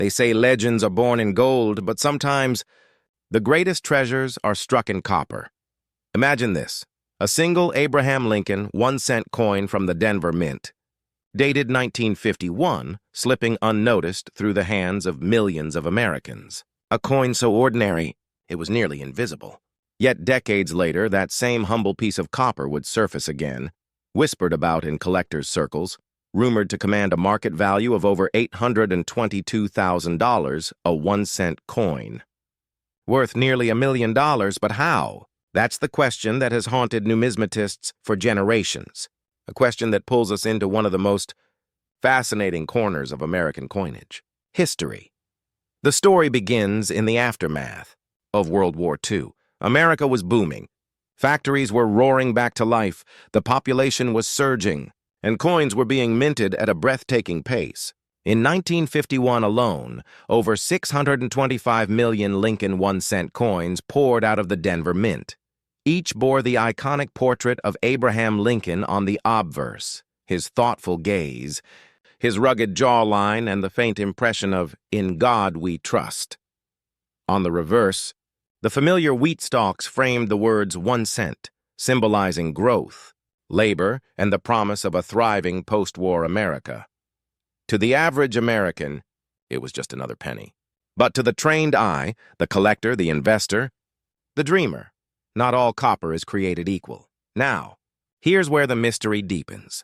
They say legends are born in gold, but sometimes the greatest treasures are struck in copper. Imagine this: a single Abraham Lincoln 1-cent coin from the Denver Mint, dated 1951, slipping unnoticed through the hands of millions of Americans. A coin so ordinary, it was nearly invisible. Yet decades later, that same humble piece of copper would surface again, whispered about in collectors' circles, rumored to command a market value of over $822,000, a 1-cent coin. Worth nearly $1 million, but how? That's the question that has haunted numismatists for generations, a question that pulls us into one of the most fascinating corners of American coinage: history. The story begins in the aftermath of World War II. America was booming. Factories were roaring back to life, the population was surging, and coins were being minted at a breathtaking pace. In 1951 alone, over 625 million Lincoln 1-cent coins poured out of the Denver Mint. Each bore the iconic portrait of Abraham Lincoln on the obverse, his thoughtful gaze, his rugged jawline, and the faint impression of "In God We Trust." On the reverse, the familiar wheat stalks framed the words 1 cent, symbolizing growth, labor, and the promise of a thriving post-war America. To the average American, it was just another penny. But to the trained eye, the collector, the investor, the dreamer, not all copper is created equal. Now, here's where the mystery deepens.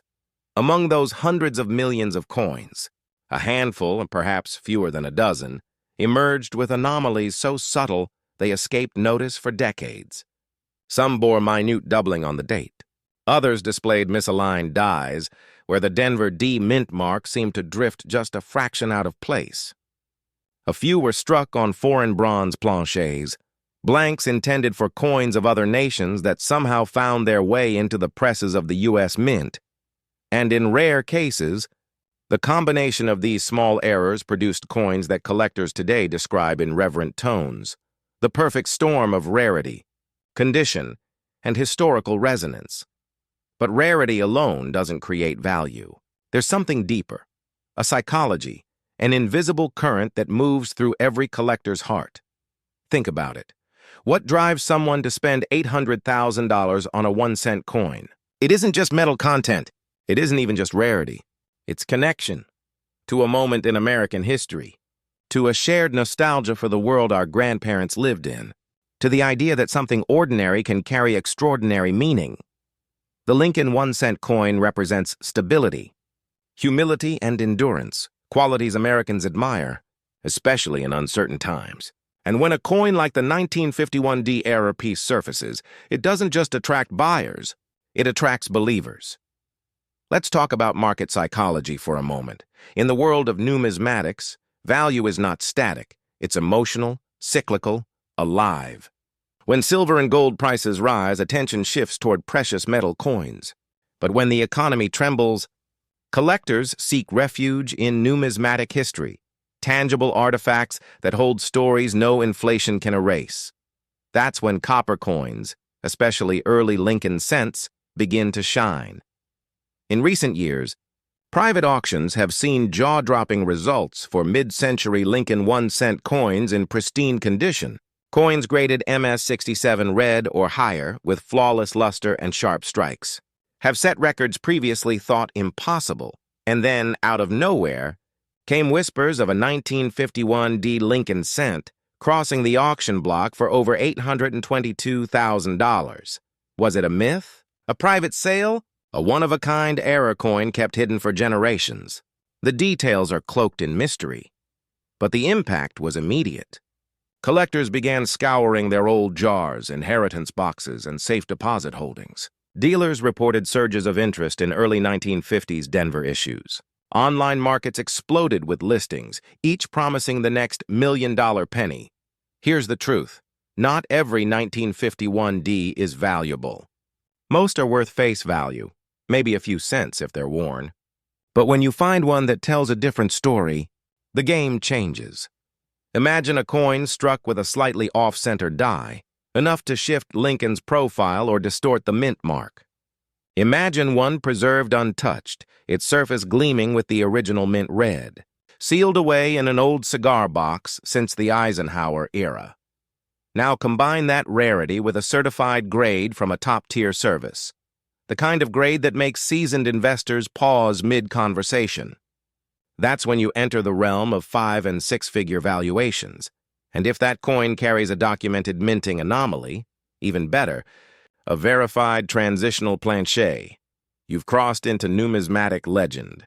Among those hundreds of millions of coins, a handful, and perhaps fewer than a dozen, emerged with anomalies so subtle they escaped notice for decades. Some bore minute doubling on the date. Others displayed misaligned dies, where the Denver D mint mark seemed to drift just a fraction out of place. A few were struck on foreign bronze planchets, blanks intended for coins of other nations that somehow found their way into the presses of the U.S. Mint. And in rare cases, the combination of these small errors produced coins that collectors today describe in reverent tones: the perfect storm of rarity, condition, and historical resonance. But rarity alone doesn't create value. There's something deeper, a psychology, an invisible current that moves through every collector's heart. Think about it. What drives someone to spend $800,000 on a 1-cent coin? It isn't just metal content. It isn't even just rarity. It's connection to a moment in American history, to a shared nostalgia for the world our grandparents lived in, to the idea that something ordinary can carry extraordinary meaning. The Lincoln 1-cent coin represents stability, humility, and endurance, qualities Americans admire, especially in uncertain times. And when a coin like the 1951 D-era piece surfaces, it doesn't just attract buyers, it attracts believers. Let's talk about market psychology for a moment. In the world of numismatics, value is not static. It's emotional, cyclical, alive. When silver and gold prices rise, attention shifts toward precious metal coins. But when the economy trembles, collectors seek refuge in numismatic history, tangible artifacts that hold stories no inflation can erase. That's when copper coins, especially early Lincoln cents, begin to shine. In recent years, private auctions have seen jaw-dropping results for mid-century Lincoln 1-cent coins in pristine condition. Coins graded MS67 red or higher with flawless luster and sharp strikes have set records previously thought impossible. And then, out of nowhere, came whispers of a 1951 D Lincoln cent crossing the auction block for over $822,000. Was it a myth? A private sale? A one-of-a-kind error coin kept hidden for generations? The details are cloaked in mystery, but the impact was immediate. Collectors began scouring their old jars, inheritance boxes, and safe deposit holdings. Dealers reported surges of interest in early 1950s Denver issues. Online markets exploded with listings, each promising the next million-dollar penny. Here's the truth: not every 1951 D is valuable. Most are worth face value, maybe a few cents if they're worn. But when you find one that tells a different story, the game changes. Imagine a coin struck with a slightly off-center die, enough to shift Lincoln's profile or distort the mint mark. Imagine one preserved untouched, its surface gleaming with the original mint red. sealed away in an old cigar box since the Eisenhower era. Now combine that rarity with a certified grade from a top-tier service, the kind of grade that makes seasoned investors pause mid-conversation. That's when you enter the realm of 5- and 6-figure valuations. And if that coin carries a documented minting anomaly, even better, a verified transitional plancher, you've crossed into numismatic legend.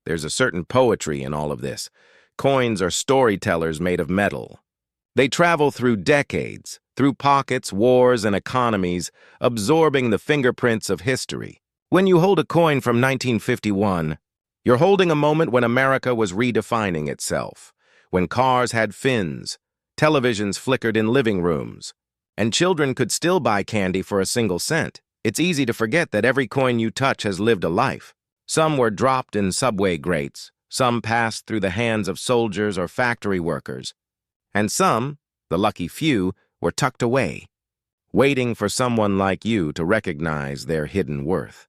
There's a certain poetry in all of this. Coins are storytellers made of metal. They travel through decades, through pockets, wars, and economies, absorbing the fingerprints of history. When you hold a coin from 1951, you're holding a moment when America was redefining itself, when cars had fins, televisions flickered in living rooms, and children could still buy candy for a single cent. It's easy to forget that every coin you touch has lived a life. Some were dropped in subway grates, some passed through the hands of soldiers or factory workers, and some, the lucky few, were tucked away, waiting for someone like you to recognize their hidden worth.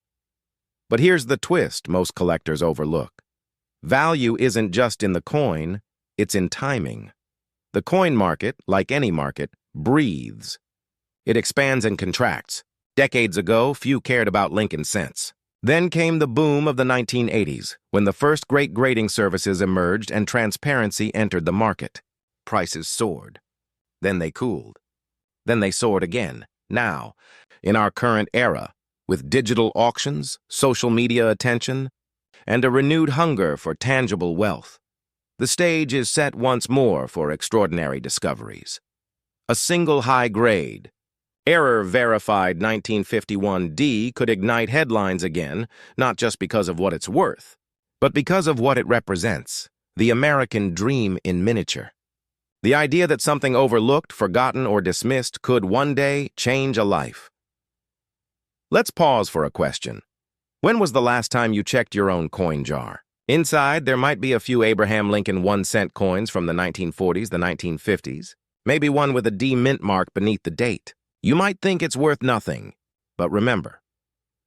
But here's the twist most collectors overlook. Value isn't just in the coin, it's in timing. The coin market, like any market, breathes. It expands and contracts. Decades ago, few cared about Lincoln cents. Then came the boom of the 1980s, when the first great grading services emerged and transparency entered the market. Prices soared. Then they cooled. Then they soared again. Now, in our current era, with digital auctions, social media attention, and a renewed hunger for tangible wealth, the stage is set once more for extraordinary discoveries. A single high grade, error-verified 1951D could ignite headlines again, not just because of what it's worth, but because of what it represents, the American dream in miniature. The idea that something overlooked, forgotten, or dismissed could one day change a life. Let's pause for a question. When was the last time you checked your own coin jar? Inside, there might be a few Abraham Lincoln 1-cent coins from the 1940s, the 1950s, maybe one with a D mint mark beneath the date. You might think it's worth nothing, but remember,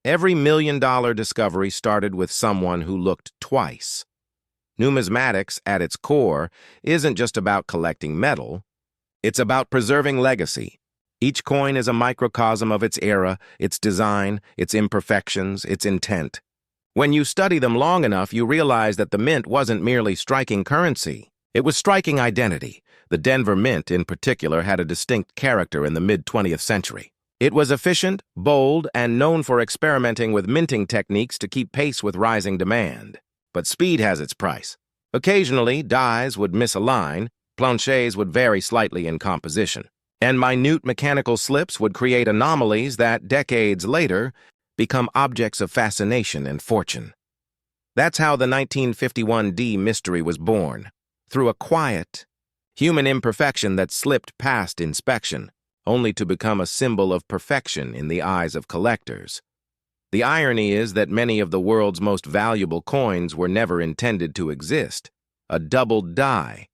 every million-dollar discovery started with someone who looked twice. Numismatics, at its core, isn't just about collecting metal, it's about preserving legacy. Each coin is a microcosm of its era, its design, its imperfections, its intent. When you study them long enough, you realize that the mint wasn't merely striking currency. It was striking identity. The Denver Mint, in particular, had a distinct character in the mid-20th century. It was efficient, bold, and known for experimenting with minting techniques to keep pace with rising demand. But speed has its price. Occasionally, dies would misalign, planchers would vary slightly in composition, and minute mechanical slips would create anomalies that, decades later, become objects of fascination and fortune. That's how the 1951D mystery was born, through a quiet, human imperfection that slipped past inspection, only to become a symbol of perfection in the eyes of collectors. The irony is that many of the world's most valuable coins were never intended to exist. A doubled die,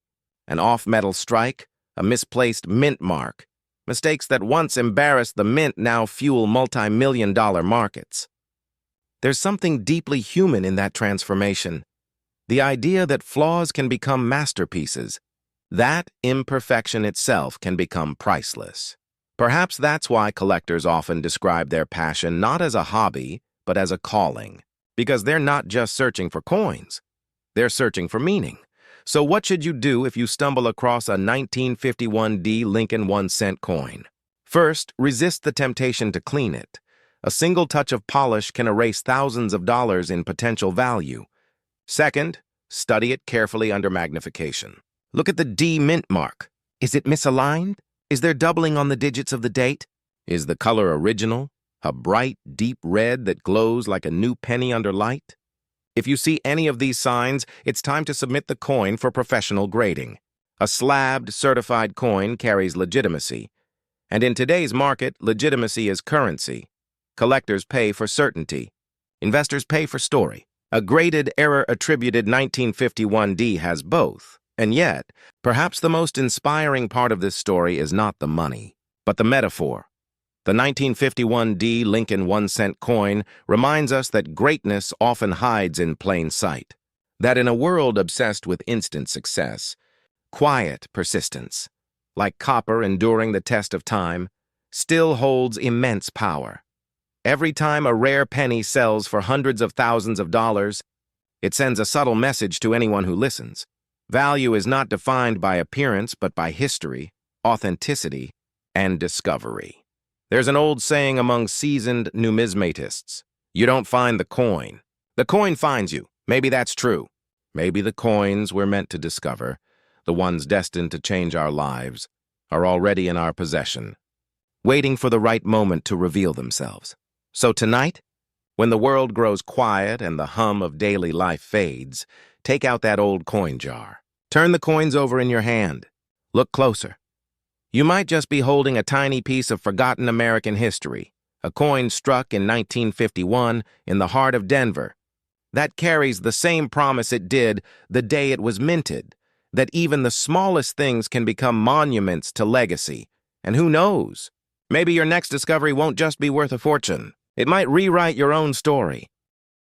an off-metal strike, a misplaced mint mark. Mistakes that once embarrassed the mint now fuel multi-million-dollar markets. There's something deeply human in that transformation. The idea that flaws can become masterpieces, that imperfection itself can become priceless. Perhaps that's why collectors often describe their passion not as a hobby, but as a calling. Because they're not just searching for coins. They're searching for meaning. So what should you do if you stumble across a 1951D Lincoln 1-cent coin? First, resist the temptation to clean it. A single touch of polish can erase thousands of dollars in potential value. Second, study it carefully under magnification. Look at the D mint mark. Is it misaligned? Is there doubling on the digits of the date? Is the color original? A bright, deep red that glows like a new penny under light? If you see any of these signs, it's time to submit the coin for professional grading. A slabbed, certified coin carries legitimacy. And in today's market, legitimacy is currency. Collectors pay for certainty. Investors pay for story. A graded, error-attributed 1951D has both. And yet, perhaps the most inspiring part of this story is not the money, but the metaphor. The 1951D Lincoln 1-cent coin reminds us that greatness often hides in plain sight. That in a world obsessed with instant success, quiet persistence, like copper enduring the test of time, still holds immense power. Every time a rare penny sells for hundreds of thousands of dollars, it sends a subtle message to anyone who listens. Value is not defined by appearance, but by history, authenticity, and discovery. There's an old saying among seasoned numismatists: you don't find the coin finds you. Maybe that's true. Maybe the coins we're meant to discover, the ones destined to change our lives, are already in our possession, waiting for the right moment to reveal themselves. So tonight, when the world grows quiet and the hum of daily life fades, take out that old coin jar. Turn the coins over in your hand. Look closer. You might just be holding a tiny piece of forgotten American history, a coin struck in 1951 in the heart of Denver. That carries the same promise it did the day it was minted, that even the smallest things can become monuments to legacy. And who knows? Maybe your next discovery won't just be worth a fortune. It might rewrite your own story.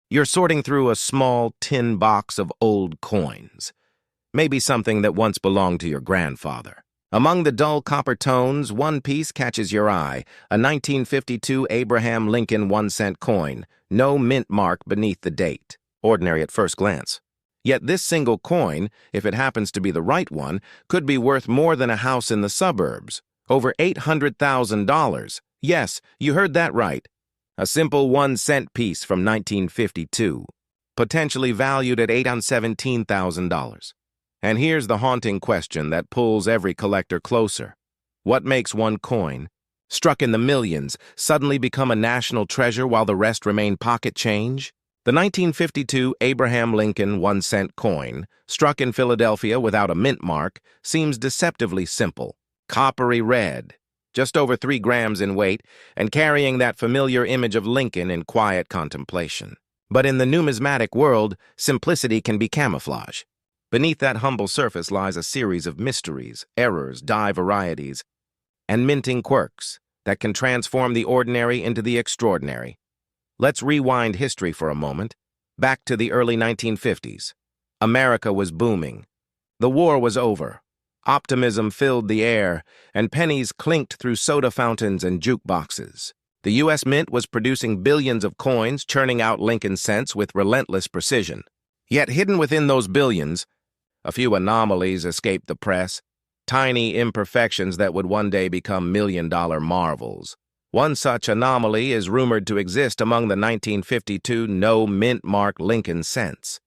You're sorting through a small tin box of old coins, maybe something that once belonged to your grandfather. Among the dull copper tones, one piece catches your eye, a 1952 Abraham Lincoln 1-cent coin, no mint mark beneath the date. Ordinary at first glance. Yet this single coin, if it happens to be the right one, could be worth more than a house in the suburbs. Over $800,000. Yes, you heard that right. A simple 1-cent piece from 1952, potentially valued at $817,000. And here's the haunting question that pulls every collector closer. What makes one coin, struck in the millions, suddenly become a national treasure while the rest remain pocket change? The 1952 Abraham Lincoln 1-cent coin, struck in Philadelphia without a mint mark, seems deceptively simple. Coppery red, just over 3 grams in weight, and carrying that familiar image of Lincoln in quiet contemplation. But in the numismatic world, simplicity can be camouflage. Beneath that humble surface lies a series of mysteries, errors, die varieties, and minting quirks that can transform the ordinary into the extraordinary. Let's rewind history for a moment, back to the early 1950s. America was booming. The war was over. Optimism filled the air, and pennies clinked through soda fountains and jukeboxes. The U.S. Mint was producing billions of coins, churning out Lincoln cents with relentless precision. Yet hidden within those billions, a few anomalies escaped the press, tiny imperfections that would one day become million-dollar marvels. One such anomaly is rumored to exist among the 1952 no mint mark Lincoln cents.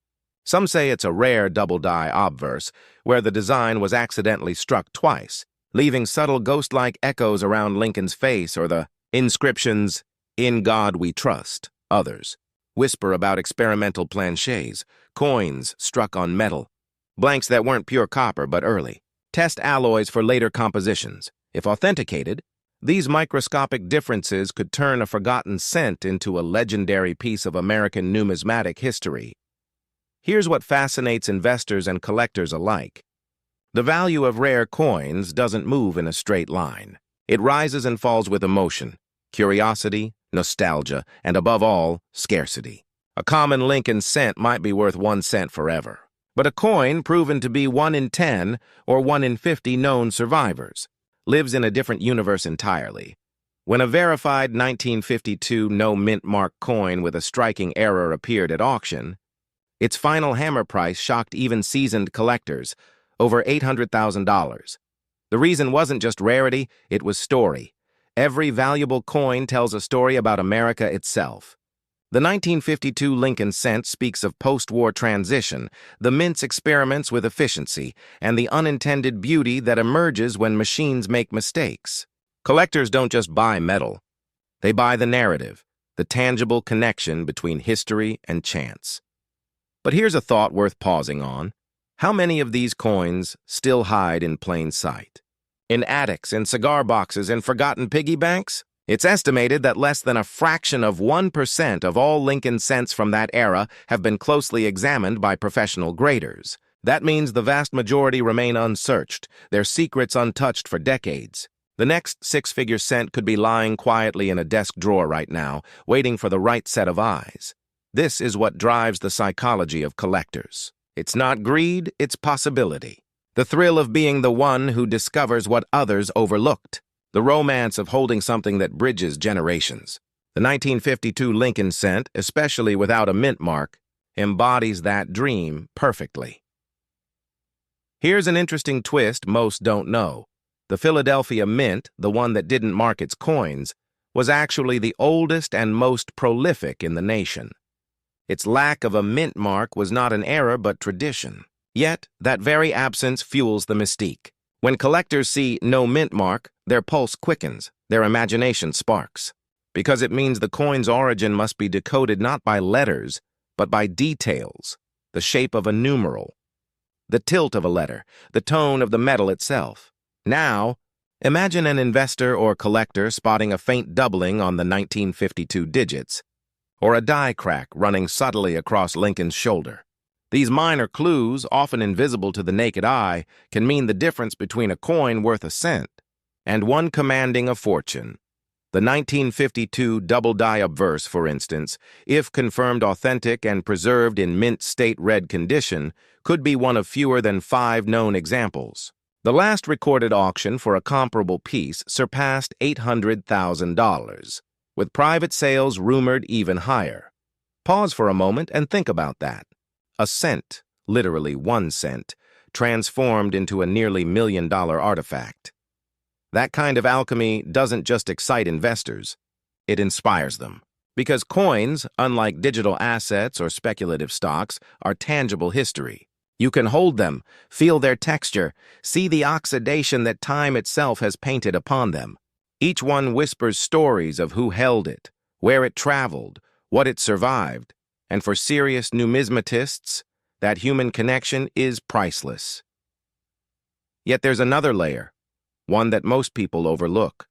Some say it's a rare double-die obverse, where the design was accidentally struck twice, leaving subtle ghost-like echoes around Lincoln's face, or the inscriptions, "In God We Trust." Others whisper about experimental planchets, coins struck on metal, blanks that weren't pure copper but early, test alloys for later compositions. If authenticated, these microscopic differences could turn a forgotten cent into a legendary piece of American numismatic history. Here's what fascinates investors and collectors alike. The value of rare coins doesn't move in a straight line. It rises and falls with emotion, curiosity, nostalgia, and above all, scarcity. A common Lincoln cent might be worth 1 cent forever, but a coin proven to be 1 in 10 or 1 in 50 known survivors lives in a different universe entirely. When a verified 1952 no mint mark coin with a striking error appeared at auction, its final hammer price shocked even seasoned collectors, over $800,000. The reason wasn't just rarity, it was story. Every valuable coin tells a story about America itself. The 1952 Lincoln cent speaks of post-war transition, the mint's experiments with efficiency, and the unintended beauty that emerges when machines make mistakes. Collectors don't just buy metal. They buy the narrative, the tangible connection between history and chance. But here's a thought worth pausing on. How many of these coins still hide in plain sight? In attics, in cigar boxes, in forgotten piggy banks? It's estimated that less than a fraction of 1% of all Lincoln cents from that era have been closely examined by professional graders. That means the vast majority remain unsearched, their secrets untouched for decades. The next 6-figure cent could be lying quietly in a desk drawer right now, waiting for the right set of eyes. This is what drives the psychology of collectors. It's not greed, it's possibility. The thrill of being the one who discovers what others overlooked. The romance of holding something that bridges generations. The 1952 Lincoln cent, especially without a mint mark, embodies that dream perfectly. Here's an interesting twist most don't know. The Philadelphia Mint, the one that didn't mark its coins, was actually the oldest and most prolific in the nation. Its lack of a mint mark was not an error but tradition. Yet, that very absence fuels the mystique. When collectors see no mint mark, their pulse quickens, their imagination sparks. Because it means the coin's origin must be decoded not by letters, but by details, the shape of a numeral, the tilt of a letter, the tone of the metal itself. Now, imagine an investor or collector spotting a faint doubling on the 1952 digits, or a die crack running subtly across Lincoln's shoulder. These minor clues, often invisible to the naked eye, can mean the difference between a coin worth a cent and one commanding a fortune. The 1952 double die obverse, for instance, if confirmed authentic and preserved in mint state red condition, could be one of fewer than 5 known examples. The last recorded auction for a comparable piece surpassed $800,000, with private sales rumored even higher. Pause for a moment and think about that. A cent, literally 1 cent, transformed into a nearly $1 million artifact. That kind of alchemy doesn't just excite investors, it inspires them. Because coins, unlike digital assets or speculative stocks, are tangible history. You can hold them, feel their texture, see the oxidation that time itself has painted upon them. Each one whispers stories of who held it, where it traveled, what it survived, and for serious numismatists, that human connection is priceless. Yet there's another layer, one that most people overlook.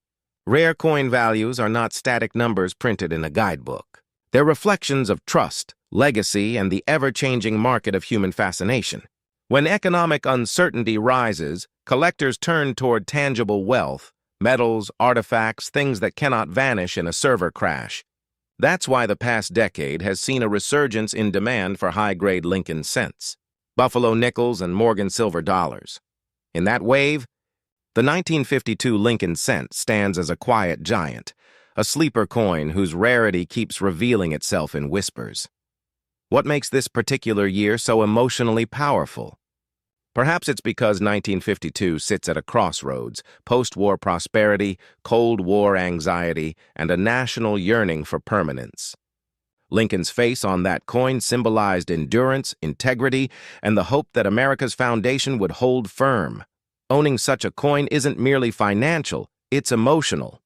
Rare coin values are not static numbers printed in a guidebook. They're reflections of trust, legacy, and the ever-changing market of human fascination. When economic uncertainty rises, collectors turn toward tangible wealth, metals, artifacts, things that cannot vanish in a server crash. That's why the past decade has seen a resurgence in demand for high-grade Lincoln cents, Buffalo nickels, and Morgan silver dollars. In that wave, the 1952 Lincoln cent stands as a quiet giant, a sleeper coin whose rarity keeps revealing itself in whispers. What makes this particular year so emotionally powerful? Perhaps it's because 1952 sits at a crossroads, post-war prosperity, Cold War anxiety, and a national yearning for permanence. Lincoln's face on that coin symbolized endurance, integrity, and the hope that America's foundation would hold firm. Owning such a coin isn't merely financial, it's emotional.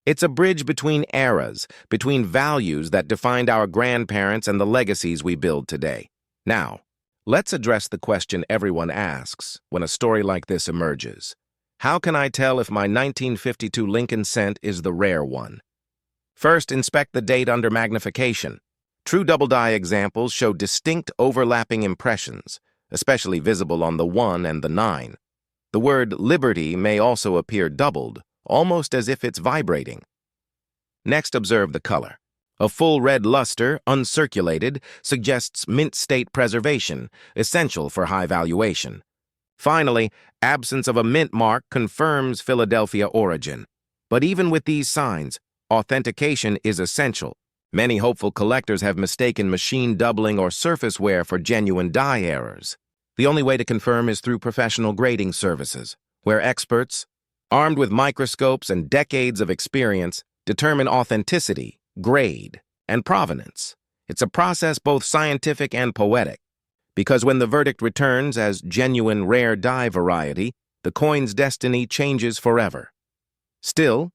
It's a bridge between eras, between values that defined our grandparents and the legacies we build today. Now, let's address the question everyone asks when a story like this emerges. How can I tell if my 1952 Lincoln cent is the rare one? First, inspect the date under magnification. True double die examples show distinct overlapping impressions, especially visible on the 1 and the 9. The word liberty may also appear doubled, almost as if it's vibrating. Next, observe the color. A full red luster, uncirculated, suggests mint state preservation, essential for high valuation. Finally, absence of a mint mark confirms Philadelphia origin. But even with these signs, authentication is essential. Many hopeful collectors have mistaken machine doubling or surface wear for genuine die errors. The only way to confirm is through professional grading services, where experts, armed with microscopes and decades of experience, determine authenticity, grade, and provenance. It's a process both scientific and poetic, because when the verdict returns as genuine rare die variety, the coin's destiny changes forever. Still,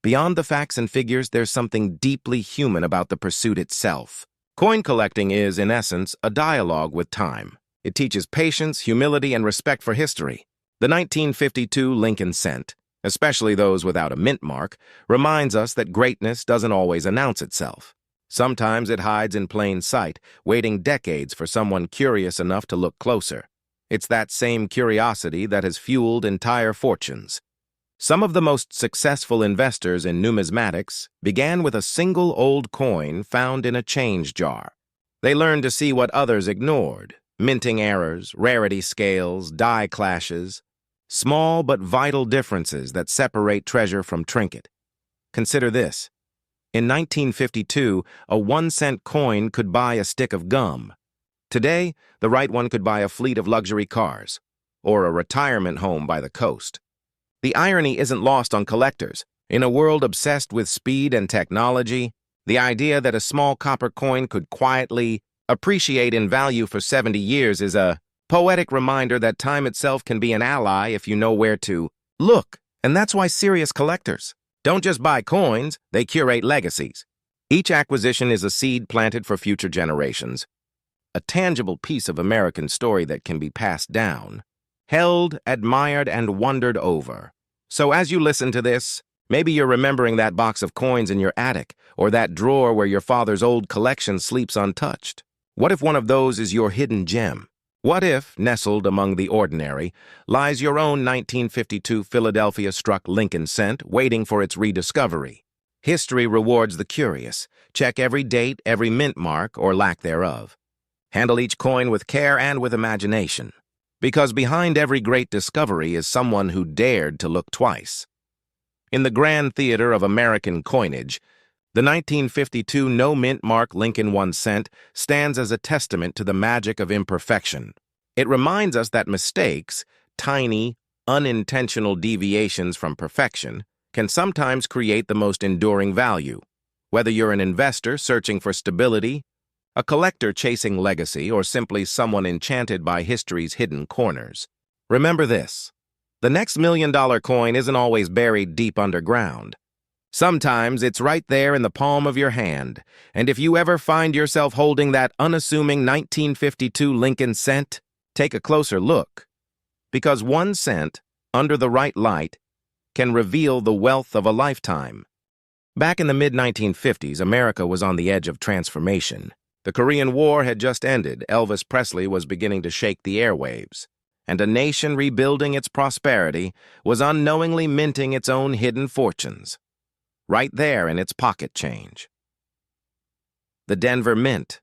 beyond the facts and figures, there's something deeply human about the pursuit itself. Coin collecting is, in essence, a dialogue with time. It teaches patience, humility, and respect for history. The 1952 Lincoln cent, especially those without a mint mark, reminds us that greatness doesn't always announce itself. Sometimes it hides in plain sight, waiting decades for someone curious enough to look closer. It's that same curiosity that has fueled entire fortunes. Some of the most successful investors in numismatics began with a single old coin found in a change jar. They learned to see what others ignored: minting errors, rarity scales, die clashes, small but vital differences that separate treasure from trinket. Consider this. In 1952, a 1-cent coin could buy a stick of gum. Today, the right one could buy a fleet of luxury cars, or a retirement home by the coast. The irony isn't lost on collectors. In a world obsessed with speed and technology, the idea that a small copper coin could quietly appreciate in value for 70 years is a poetic reminder that time itself can be an ally if you know where to look. And that's why serious collectors don't just buy coins, they curate legacies. Each acquisition is a seed planted for future generations, a tangible piece of American story that can be passed down, held, admired, and wondered over. So as you listen to this, maybe you're remembering that box of coins in your attic, or that drawer where your father's old collection sleeps untouched. What if one of those is your hidden gem? What if, nestled among the ordinary, lies your own 1952 Philadelphia-struck Lincoln cent waiting for its rediscovery? History rewards the curious. Check every date, every mint mark, or lack thereof. Handle each coin with care and with imagination, because behind every great discovery is someone who dared to look twice. In the grand theater of American coinage, the 1952 no-mint mark Lincoln 1 cent stands as a testament to the magic of imperfection. It reminds us that mistakes, tiny, unintentional deviations from perfection, can sometimes create the most enduring value. Whether you're an investor searching for stability, a collector chasing legacy, or simply someone enchanted by history's hidden corners, remember this: the next $1 million coin isn't always buried deep underground. Sometimes it's right there in the palm of your hand, and if you ever find yourself holding that unassuming 1952 Lincoln cent, take a closer look, because 1 cent, under the right light, can reveal the wealth of a lifetime. Back in the mid-1950s, America was on the edge of transformation. The Korean War had just ended, Elvis Presley was beginning to shake the airwaves, and a nation rebuilding its prosperity was unknowingly minting its own hidden fortunes, right there in its pocket change. The Denver Mint,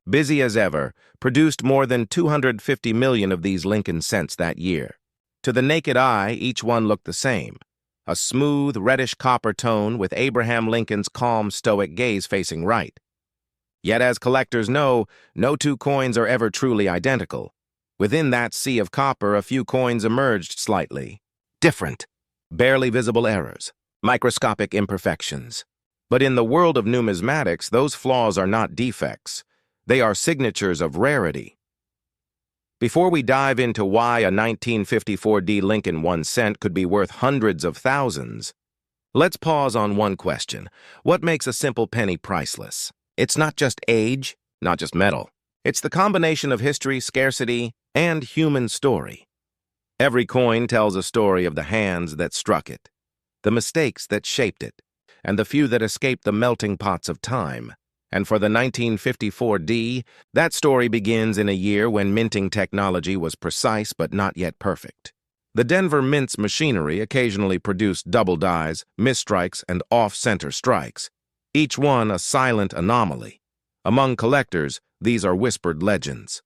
busy as ever, produced more than 250 million of these Lincoln cents that year. To the naked eye, each one looked the same: a smooth, reddish copper tone with Abraham Lincoln's calm, stoic gaze facing right. Yet, as collectors know, no two coins are ever truly identical. Within that sea of copper, a few coins emerged slightly different, barely visible errors, microscopic imperfections. But in the world of numismatics, those flaws are not defects. They are signatures of rarity. Before we dive into why a 1954 Lincoln 1 cent could be worth hundreds of thousands, let's pause on one question. What makes a simple penny priceless? It's not just age, not just metal. It's the combination of history, scarcity, and human story. Every coin tells a story of the hands that struck it, the mistakes that shaped it, and the few that escaped the melting pots of time. And for the 1954 that story begins in a year when minting technology was precise but not yet perfect. The Denver Mint's machinery occasionally produced double dies, misstrikes, and off-center strikes, each one a silent anomaly. Among collectors, these are whispered legends.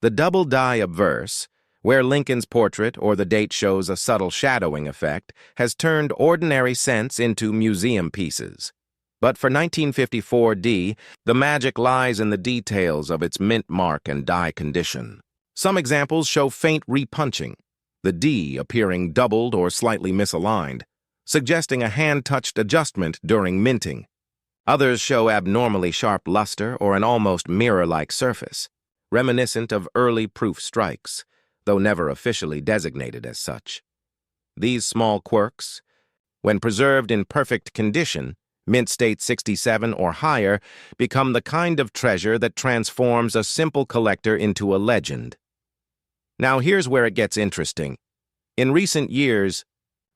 The double die obverse, where Lincoln's portrait or the date shows a subtle shadowing effect, has turned ordinary cents into museum pieces. But for 1954 the magic lies in the details of its mint mark and die condition. Some examples show faint repunching, the D appearing doubled or slightly misaligned, suggesting a hand-touched adjustment during minting. Others show abnormally sharp luster or an almost mirror-like surface, reminiscent of early proof strikes, though never officially designated as such. These small quirks, when preserved in perfect condition, mint state 67 or higher, become the kind of treasure that transforms a simple collector into a legend. Now here's where it gets interesting. In recent years,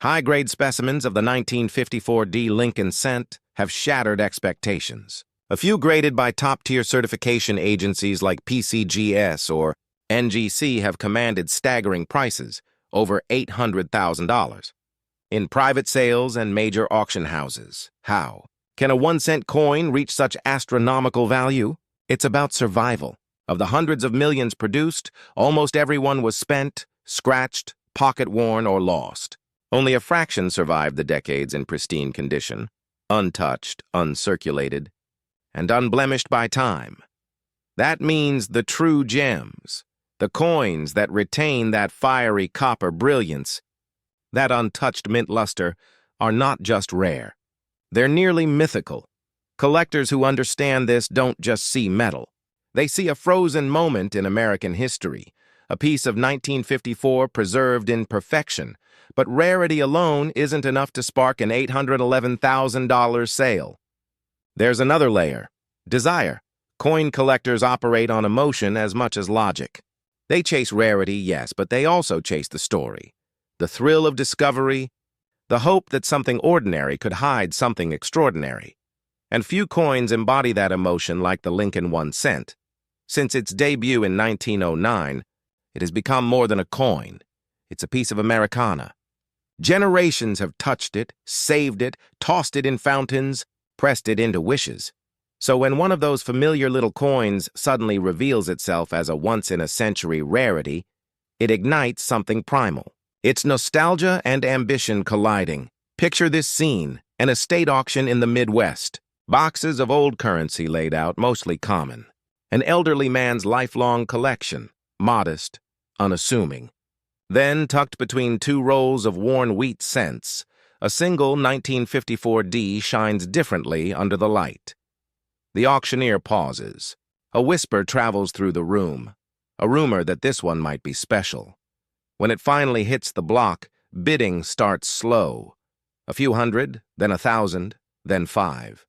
high-grade specimens of the 1954 Lincoln cent have shattered expectations. A few graded by top-tier certification agencies like PCGS or NGC have commanded staggering prices, over $800,000. in private sales and major auction houses. How? Can a 1-cent coin reach such astronomical value? It's about survival. Of the hundreds of millions produced, almost everyone was spent, scratched, pocket-worn, or lost. Only a fraction survived the decades in pristine condition, untouched, uncirculated, and unblemished by time. That means the true gems, the coins that retain that fiery copper brilliance, that untouched mint luster, are not just rare. They're nearly mythical. Collectors who understand this don't just see metal. They see a frozen moment in American history, a piece of 1954 preserved in perfection, but rarity alone isn't enough to spark an $811,000 sale. There's another layer, desire. Coin collectors operate on emotion as much as logic. They chase rarity, yes, but they also chase the story, the thrill of discovery, the hope that something ordinary could hide something extraordinary. And few coins embody that emotion like the Lincoln 1 cent. Since its debut in 1909, it has become more than a coin. It's a piece of Americana. Generations have touched it, saved it, tossed it in fountains, pressed it into wishes. So when one of those familiar little coins suddenly reveals itself as a once-in-a-century rarity, it ignites something primal. It's nostalgia and ambition colliding. Picture this scene, an estate auction in the Midwest. Boxes of old currency laid out, mostly common. An elderly man's lifelong collection, modest, unassuming. Then, tucked between two rolls of worn wheat cents, a single 1954 D shines differently under the light. The auctioneer pauses. A whisper travels through the room, a rumor that this one might be special. When it finally hits the block, bidding starts slow. A few hundred, then 1,000, then 5.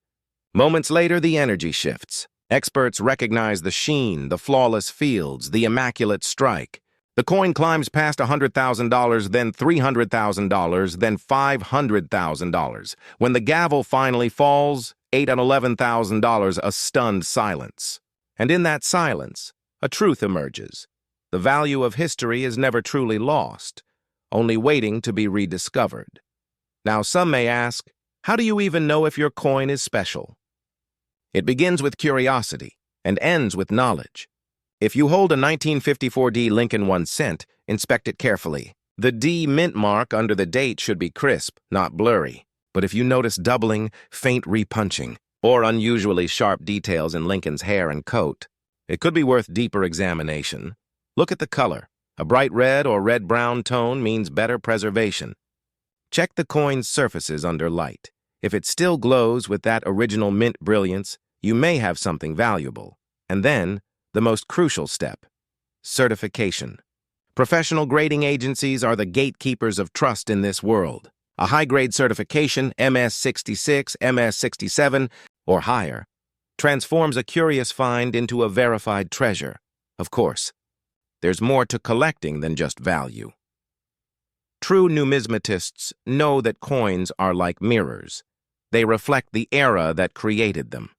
Moments later, the energy shifts. Experts recognize the sheen, the flawless fields, the immaculate strike. The coin climbs past $100,000, then $300,000, then $500,000. When the gavel finally falls, $811,000, a stunned silence. And in that silence, a truth emerges. The value of history is never truly lost, only waiting to be rediscovered. Now, some may ask, how do you even know if your coin is special? It begins with curiosity and ends with knowledge. If you hold a 1954 D Lincoln 1 cent, inspect it carefully. The D mint mark under the date should be crisp, not blurry. But if you notice doubling, faint repunching, or unusually sharp details in Lincoln's hair and coat, it could be worth deeper examination. Look at the color. A bright red or red-brown tone means better preservation. Check the coin's surfaces under light. If it still glows with that original mint brilliance, you may have something valuable. And then, the most crucial step, certification. Professional grading agencies are the gatekeepers of trust in this world. A high-grade certification, MS-66, MS-67, or higher, transforms a curious find into a verified treasure. Of course, there's more to collecting than just value. True numismatists know that coins are like mirrors. They reflect the era that created them.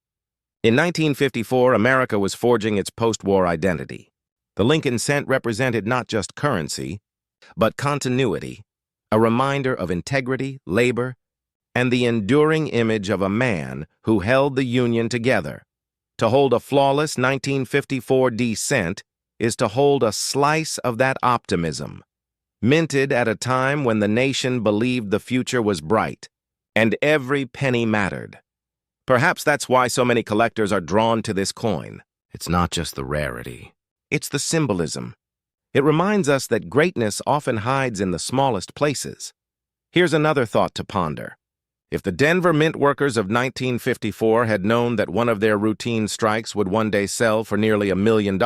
In 1954, America was forging its post-war identity. The Lincoln cent represented not just currency, but continuity, a reminder of integrity, labor, and the enduring image of a man who held the Union together. To hold a flawless 1954 D cent is to hold a slice of that optimism, minted at a time when the nation believed the future was bright, and every penny mattered. Perhaps that's why so many collectors are drawn to this coin. It's not just the rarity. It's the symbolism. It reminds us that greatness often hides in the smallest places. Here's another thought to ponder. If the Denver mint workers of 1954 had known that one of their routine strikes would one day sell for nearly $1 million,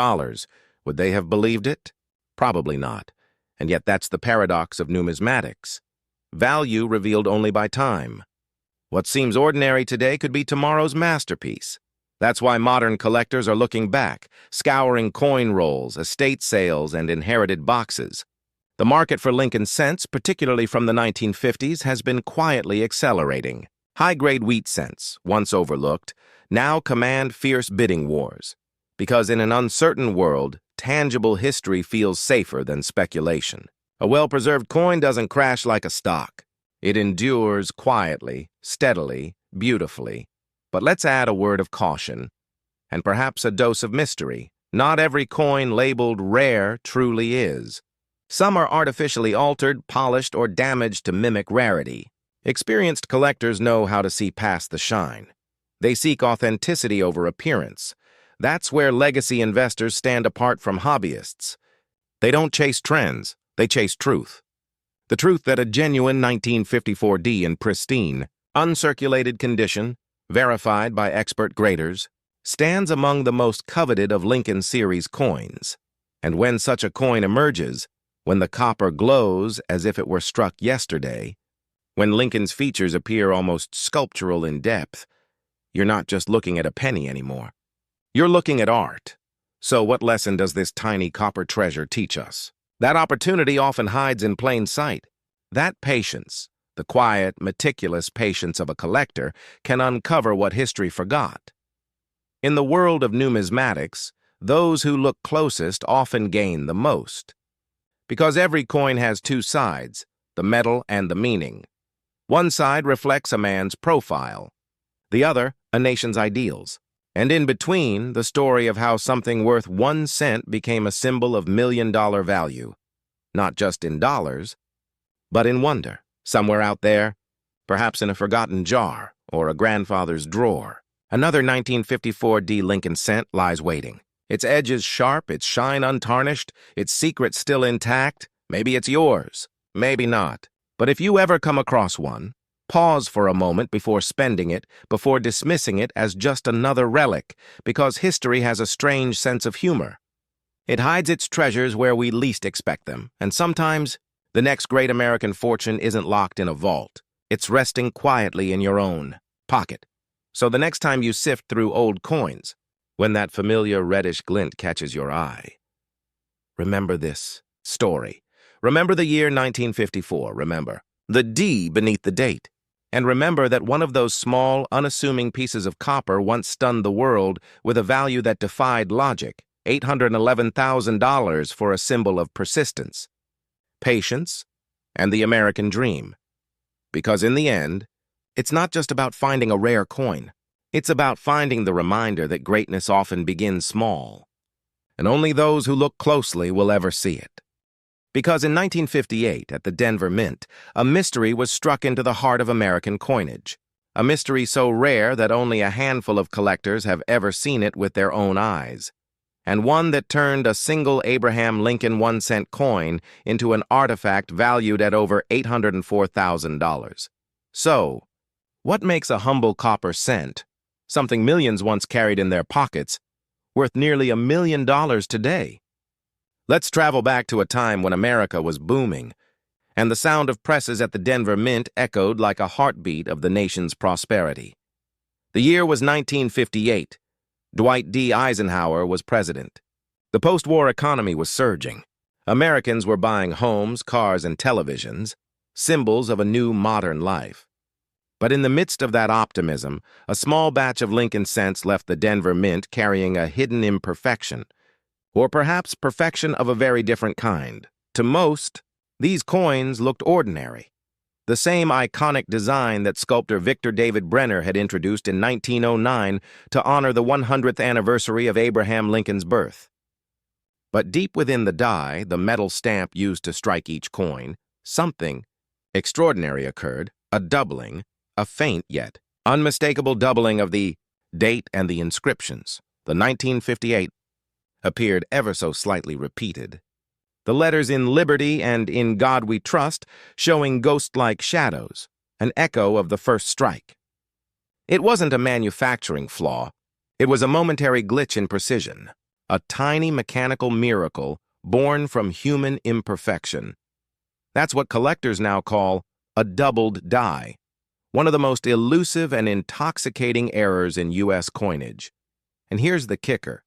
would they have believed it? Probably not. And yet that's the paradox of numismatics. Value revealed only by time. What seems ordinary today could be tomorrow's masterpiece. That's why modern collectors are looking back, scouring coin rolls, estate sales, and inherited boxes. The market for Lincoln cents, particularly from the 1950s, has been quietly accelerating. High-grade wheat cents, once overlooked, now command fierce bidding wars. Because in an uncertain world, tangible history feels safer than speculation. A well-preserved coin doesn't crash like a stock. It endures quietly, steadily, beautifully. But let's add a word of caution, and perhaps a dose of mystery. Not every coin labeled rare truly is. Some are artificially altered, polished, or damaged to mimic rarity. Experienced collectors know how to see past the shine. They seek authenticity over appearance. That's where legacy investors stand apart from hobbyists. They don't chase trends, they chase truth. The truth that a genuine 1954D in pristine, uncirculated condition, verified by expert graders, stands among the most coveted of Lincoln series coins. And when such a coin emerges, when the copper glows as if it were struck yesterday, when Lincoln's features appear almost sculptural in depth, you're not just looking at a penny anymore. You're looking at art. So what lesson does this tiny copper treasure teach us? That opportunity often hides in plain sight. That patience, the quiet, meticulous patience of a collector, can uncover what history forgot. In the world of numismatics, those who look closest often gain the most. Because every coin has two sides, the metal and the meaning. One side reflects a man's profile, the other, a nation's ideals. And in between, the story of how something worth 1 cent became a symbol of million-dollar value. Not just in dollars, but in wonder. Somewhere out there, perhaps in a forgotten jar or a grandfather's drawer, another 1954D Lincoln cent lies waiting. Its edges sharp, its shine untarnished, its secret still intact. Maybe it's yours, maybe not. But if you ever come across one, pause for a moment before spending it, before dismissing it as just another relic, because history has a strange sense of humor. It hides its treasures where we least expect them, and sometimes the next great American fortune isn't locked in a vault. It's resting quietly in your own pocket. So the next time you sift through old coins, when that familiar reddish glint catches your eye, remember this story. Remember the year 1954, remember the D beneath the date. And remember that one of those small, unassuming pieces of copper once stunned the world with a value that defied logic, $811,000 for a symbol of persistence, patience, and the American dream. Because in the end, it's not just about finding a rare coin. It's about finding the reminder that greatness often begins small, and only those who look closely will ever see it. Because in 1958, at the Denver Mint, a mystery was struck into the heart of American coinage. A mystery so rare that only a handful of collectors have ever seen it with their own eyes. And one that turned a single Abraham Lincoln 1-cent coin into an artifact valued at over $804,000. So, what makes a humble copper cent, something millions once carried in their pockets, worth nearly $1 million today? Let's travel back to a time when America was booming, and the sound of presses at the Denver Mint echoed like a heartbeat of the nation's prosperity. The year was 1958. Dwight D. Eisenhower was president. The post-war economy was surging. Americans were buying homes, cars, and televisions, symbols of a new modern life. But in the midst of that optimism, a small batch of Lincoln cents left the Denver Mint carrying a hidden imperfection, or perhaps perfection of a very different kind. To most, these coins looked ordinary. The same iconic design that sculptor Victor David Brenner had introduced in 1909 to honor the 100th anniversary of Abraham Lincoln's birth. But deep within the die, the metal stamp used to strike each coin, something extraordinary occurred, a doubling, a faint yet unmistakable doubling of the date and the inscriptions. The 1958 appeared ever so slightly repeated. The letters in Liberty and In God We Trust showing ghost-like shadows, an echo of the first strike. It wasn't a manufacturing flaw. It was a momentary glitch in precision, a tiny mechanical miracle born from human imperfection. That's what collectors now call a doubled die, one of the most elusive and intoxicating errors in U.S. coinage. And here's the kicker.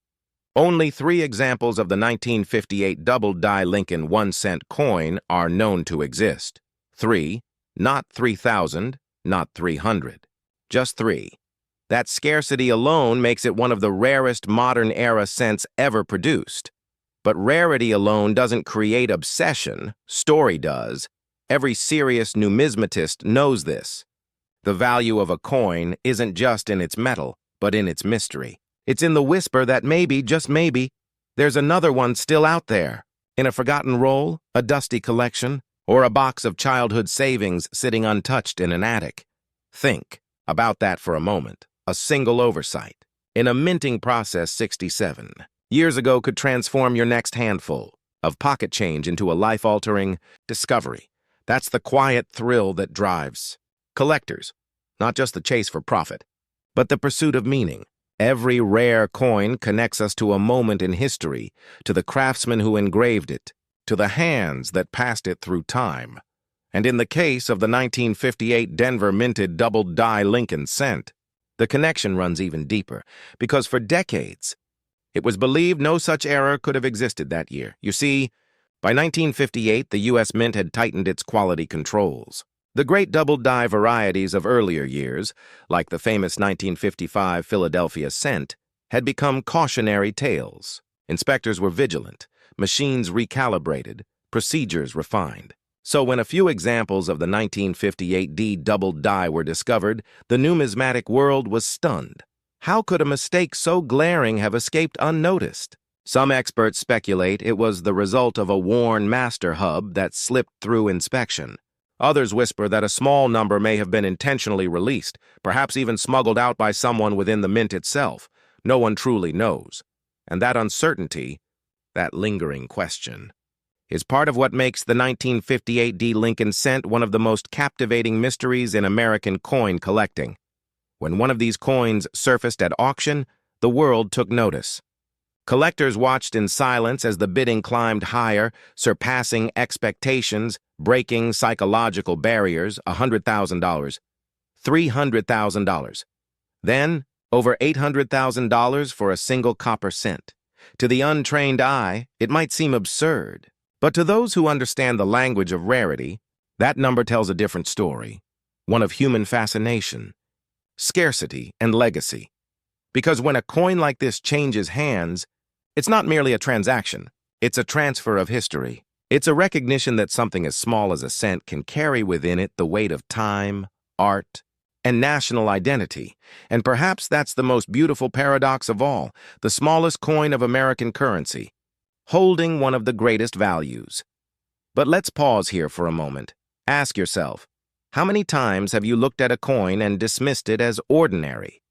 Only 3 examples of the 1958 double-die Lincoln 1-cent coin are known to exist. 3, not 3,000, not 300. Just 3. That scarcity alone makes it one of the rarest modern-era cents ever produced. But rarity alone doesn't create obsession, story does. Every serious numismatist knows this. The value of a coin isn't just in its metal, but in its mystery. It's in the whisper that maybe, just maybe, there's another one still out there, in a forgotten roll, a dusty collection, or a box of childhood savings sitting untouched in an attic. Think about that for a moment. A single oversight in a minting process 67 years ago could transform your next handful of pocket change into a life-altering discovery. That's the quiet thrill that drives collectors, not just the chase for profit, but the pursuit of meaning. Every rare coin connects us to a moment in history, to the craftsman who engraved it, to the hands that passed it through time. And in the case of the 1958 Denver minted double-die Lincoln cent, the connection runs even deeper, because for decades, it was believed no such error could have existed that year. You see, by 1958, the U.S. Mint had tightened its quality controls. The great double-die varieties of earlier years, like the famous 1955 Philadelphia cent, had become cautionary tales. Inspectors were vigilant, machines recalibrated, procedures refined. So when a few examples of the 1958 D double-die were discovered, the numismatic world was stunned. How could a mistake so glaring have escaped unnoticed? Some experts speculate it was the result of a worn master hub that slipped through inspection. Others whisper that a small number may have been intentionally released, perhaps even smuggled out by someone within the mint itself. No one truly knows. And that uncertainty, that lingering question, is part of what makes the 1958 D Lincoln cent one of the most captivating mysteries in American coin collecting. When one of these coins surfaced at auction, the world took notice. Collectors watched in silence as the bidding climbed higher, surpassing expectations, breaking psychological barriers. $100,000, $300,000. Then, over $800,000 for a single copper cent. To the untrained eye, it might seem absurd. But to those who understand the language of rarity, that number tells a different story, one of human fascination, scarcity, and legacy. Because when a coin like this changes hands, it's not merely a transaction, it's a transfer of history. It's a recognition that something as small as a cent can carry within it the weight of time, art, and national identity. And perhaps that's the most beautiful paradox of all, the smallest coin of American currency, holding one of the greatest values. But let's pause here for a moment. Ask yourself, how many times have you looked at a coin and dismissed it as ordinary?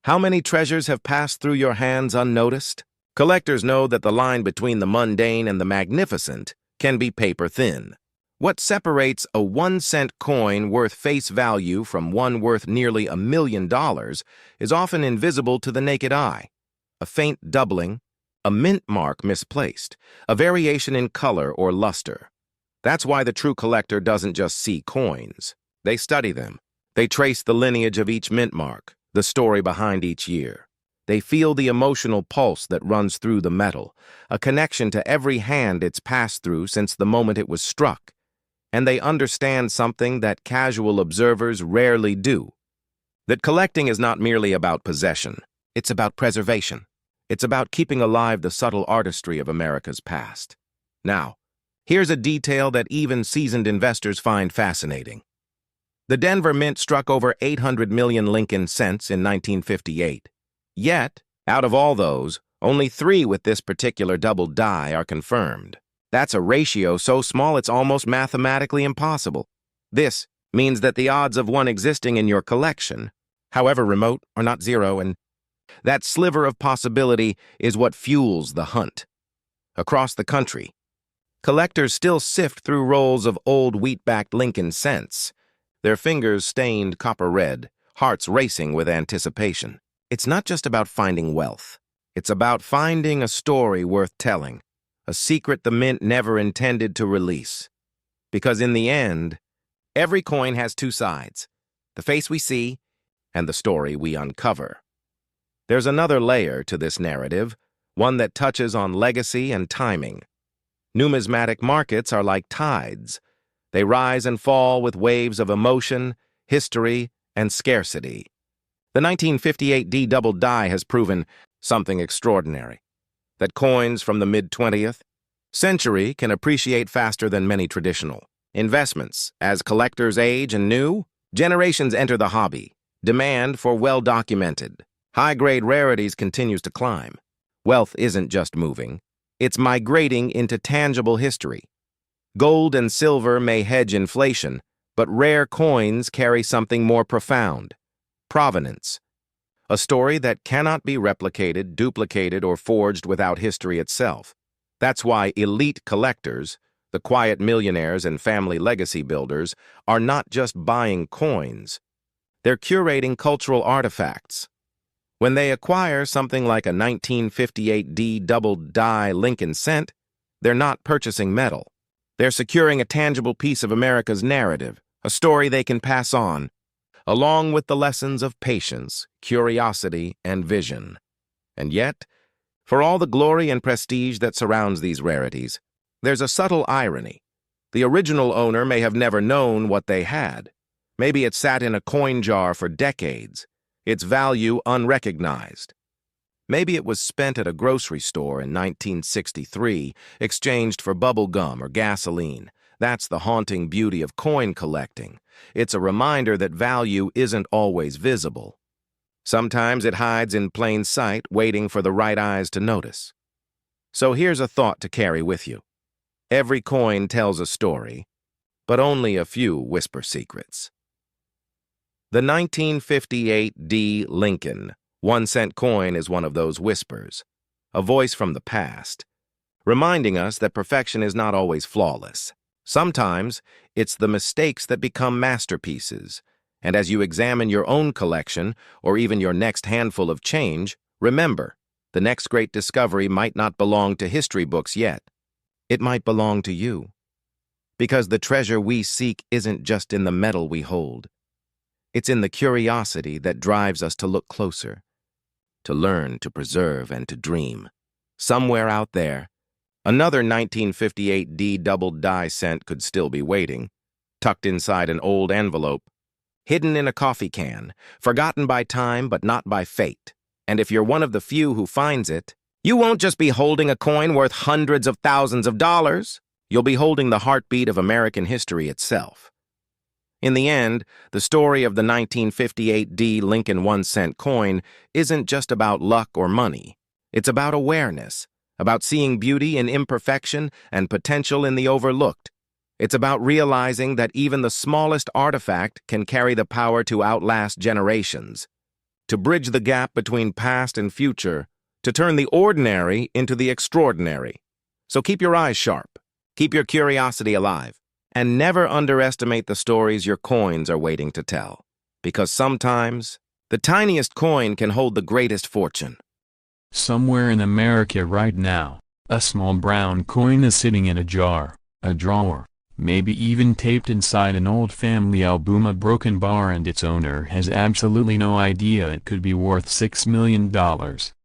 How many treasures have passed through your hands unnoticed? Collectors know that the line between the mundane and the magnificent can be paper thin. What separates a 1-cent coin worth face value from one worth nearly $1 million is often invisible to the naked eye. A faint doubling, a mint mark misplaced, a variation in color or luster. That's why the true collector doesn't just see coins. They study them. They trace the lineage of each mint mark, the story behind each year. They feel the emotional pulse that runs through the metal, a connection to every hand it's passed through since the moment it was struck. And they understand something that casual observers rarely do. That collecting is not merely about possession. It's about preservation. It's about keeping alive the subtle artistry of America's past. Now, here's a detail that even seasoned investors find fascinating. The Denver Mint struck over 800 million Lincoln cents in 1958. Yet, out of all those, only 3 with this particular double die are confirmed. That's a ratio so small it's almost mathematically impossible. This means that the odds of one existing in your collection, however remote, are not zero, and that sliver of possibility is what fuels the hunt. Across the country, collectors still sift through rolls of old wheat-backed Lincoln cents, their fingers stained copper red, hearts racing with anticipation. It's not just about finding wealth. It's about finding a story worth telling, a secret the mint never intended to release. Because in the end, every coin has 2 sides, the face we see and the story we uncover. There's another layer to this narrative, one that touches on legacy and timing. Numismatic markets are like tides. They rise and fall with waves of emotion, history, and scarcity. The 1958 D double die has proven something extraordinary, that coins from the mid-20th century can appreciate faster than many traditional Investments. As collectors age and new, generations enter the hobby. Demand for well-documented, high-grade rarities continues to climb. Wealth isn't just moving. It's migrating into tangible history. Gold and silver may hedge inflation, but rare coins carry something more profound: provenance. A story that cannot be replicated, duplicated, or forged without history itself. That's why elite collectors, the quiet millionaires and family legacy builders, are not just buying coins. They're curating cultural artifacts. When they acquire something like a 1958 D double-die Lincoln cent, they're not purchasing metal. They're securing a tangible piece of America's narrative, a story they can pass on, along with the lessons of patience, curiosity, and vision. And yet, for all the glory and prestige that surrounds these rarities, there's a subtle irony. The original owner may have never known what they had. Maybe it sat in a coin jar for decades, its value unrecognized. Maybe it was spent at a grocery store in 1963, exchanged for bubble gum or gasoline. That's the haunting beauty of coin collecting. It's a reminder that value isn't always visible. Sometimes it hides in plain sight, waiting for the right eyes to notice. So here's a thought to carry with you. Every coin tells a story, but only a few whisper secrets. The 1958 D Lincoln 1-cent coin is one of those whispers, a voice from the past, reminding us that perfection is not always flawless. Sometimes it's the mistakes that become masterpieces, and as you examine your own collection or even your next handful of change, remember, the next great discovery might not belong to history books yet. It might belong to you. Because the treasure we seek isn't just in the metal we hold. It's in the curiosity that drives us to look closer, to learn, to preserve, and to dream. Somewhere out there, another 1958 D double-die cent could still be waiting, tucked inside an old envelope, hidden in a coffee can, forgotten by time but not by fate. And if you're one of the few who finds it, you won't just be holding a coin worth hundreds of thousands of dollars. You'll be holding the heartbeat of American history itself. In the end, the story of the 1958 D Lincoln 1-cent coin isn't just about luck or money. It's about awareness, about seeing beauty in imperfection and potential in the overlooked. It's about realizing that even the smallest artifact can carry the power to outlast generations, to bridge the gap between past and future, to turn the ordinary into the extraordinary. So keep your eyes sharp, keep your curiosity alive, and never underestimate the stories your coins are waiting to tell. Because sometimes, the tiniest coin can hold the greatest fortune. Somewhere in America right now, a small brown coin is sitting in a jar, a drawer, maybe even taped inside an old family album, a broken bar, and its owner has absolutely no idea it could be worth $6 million,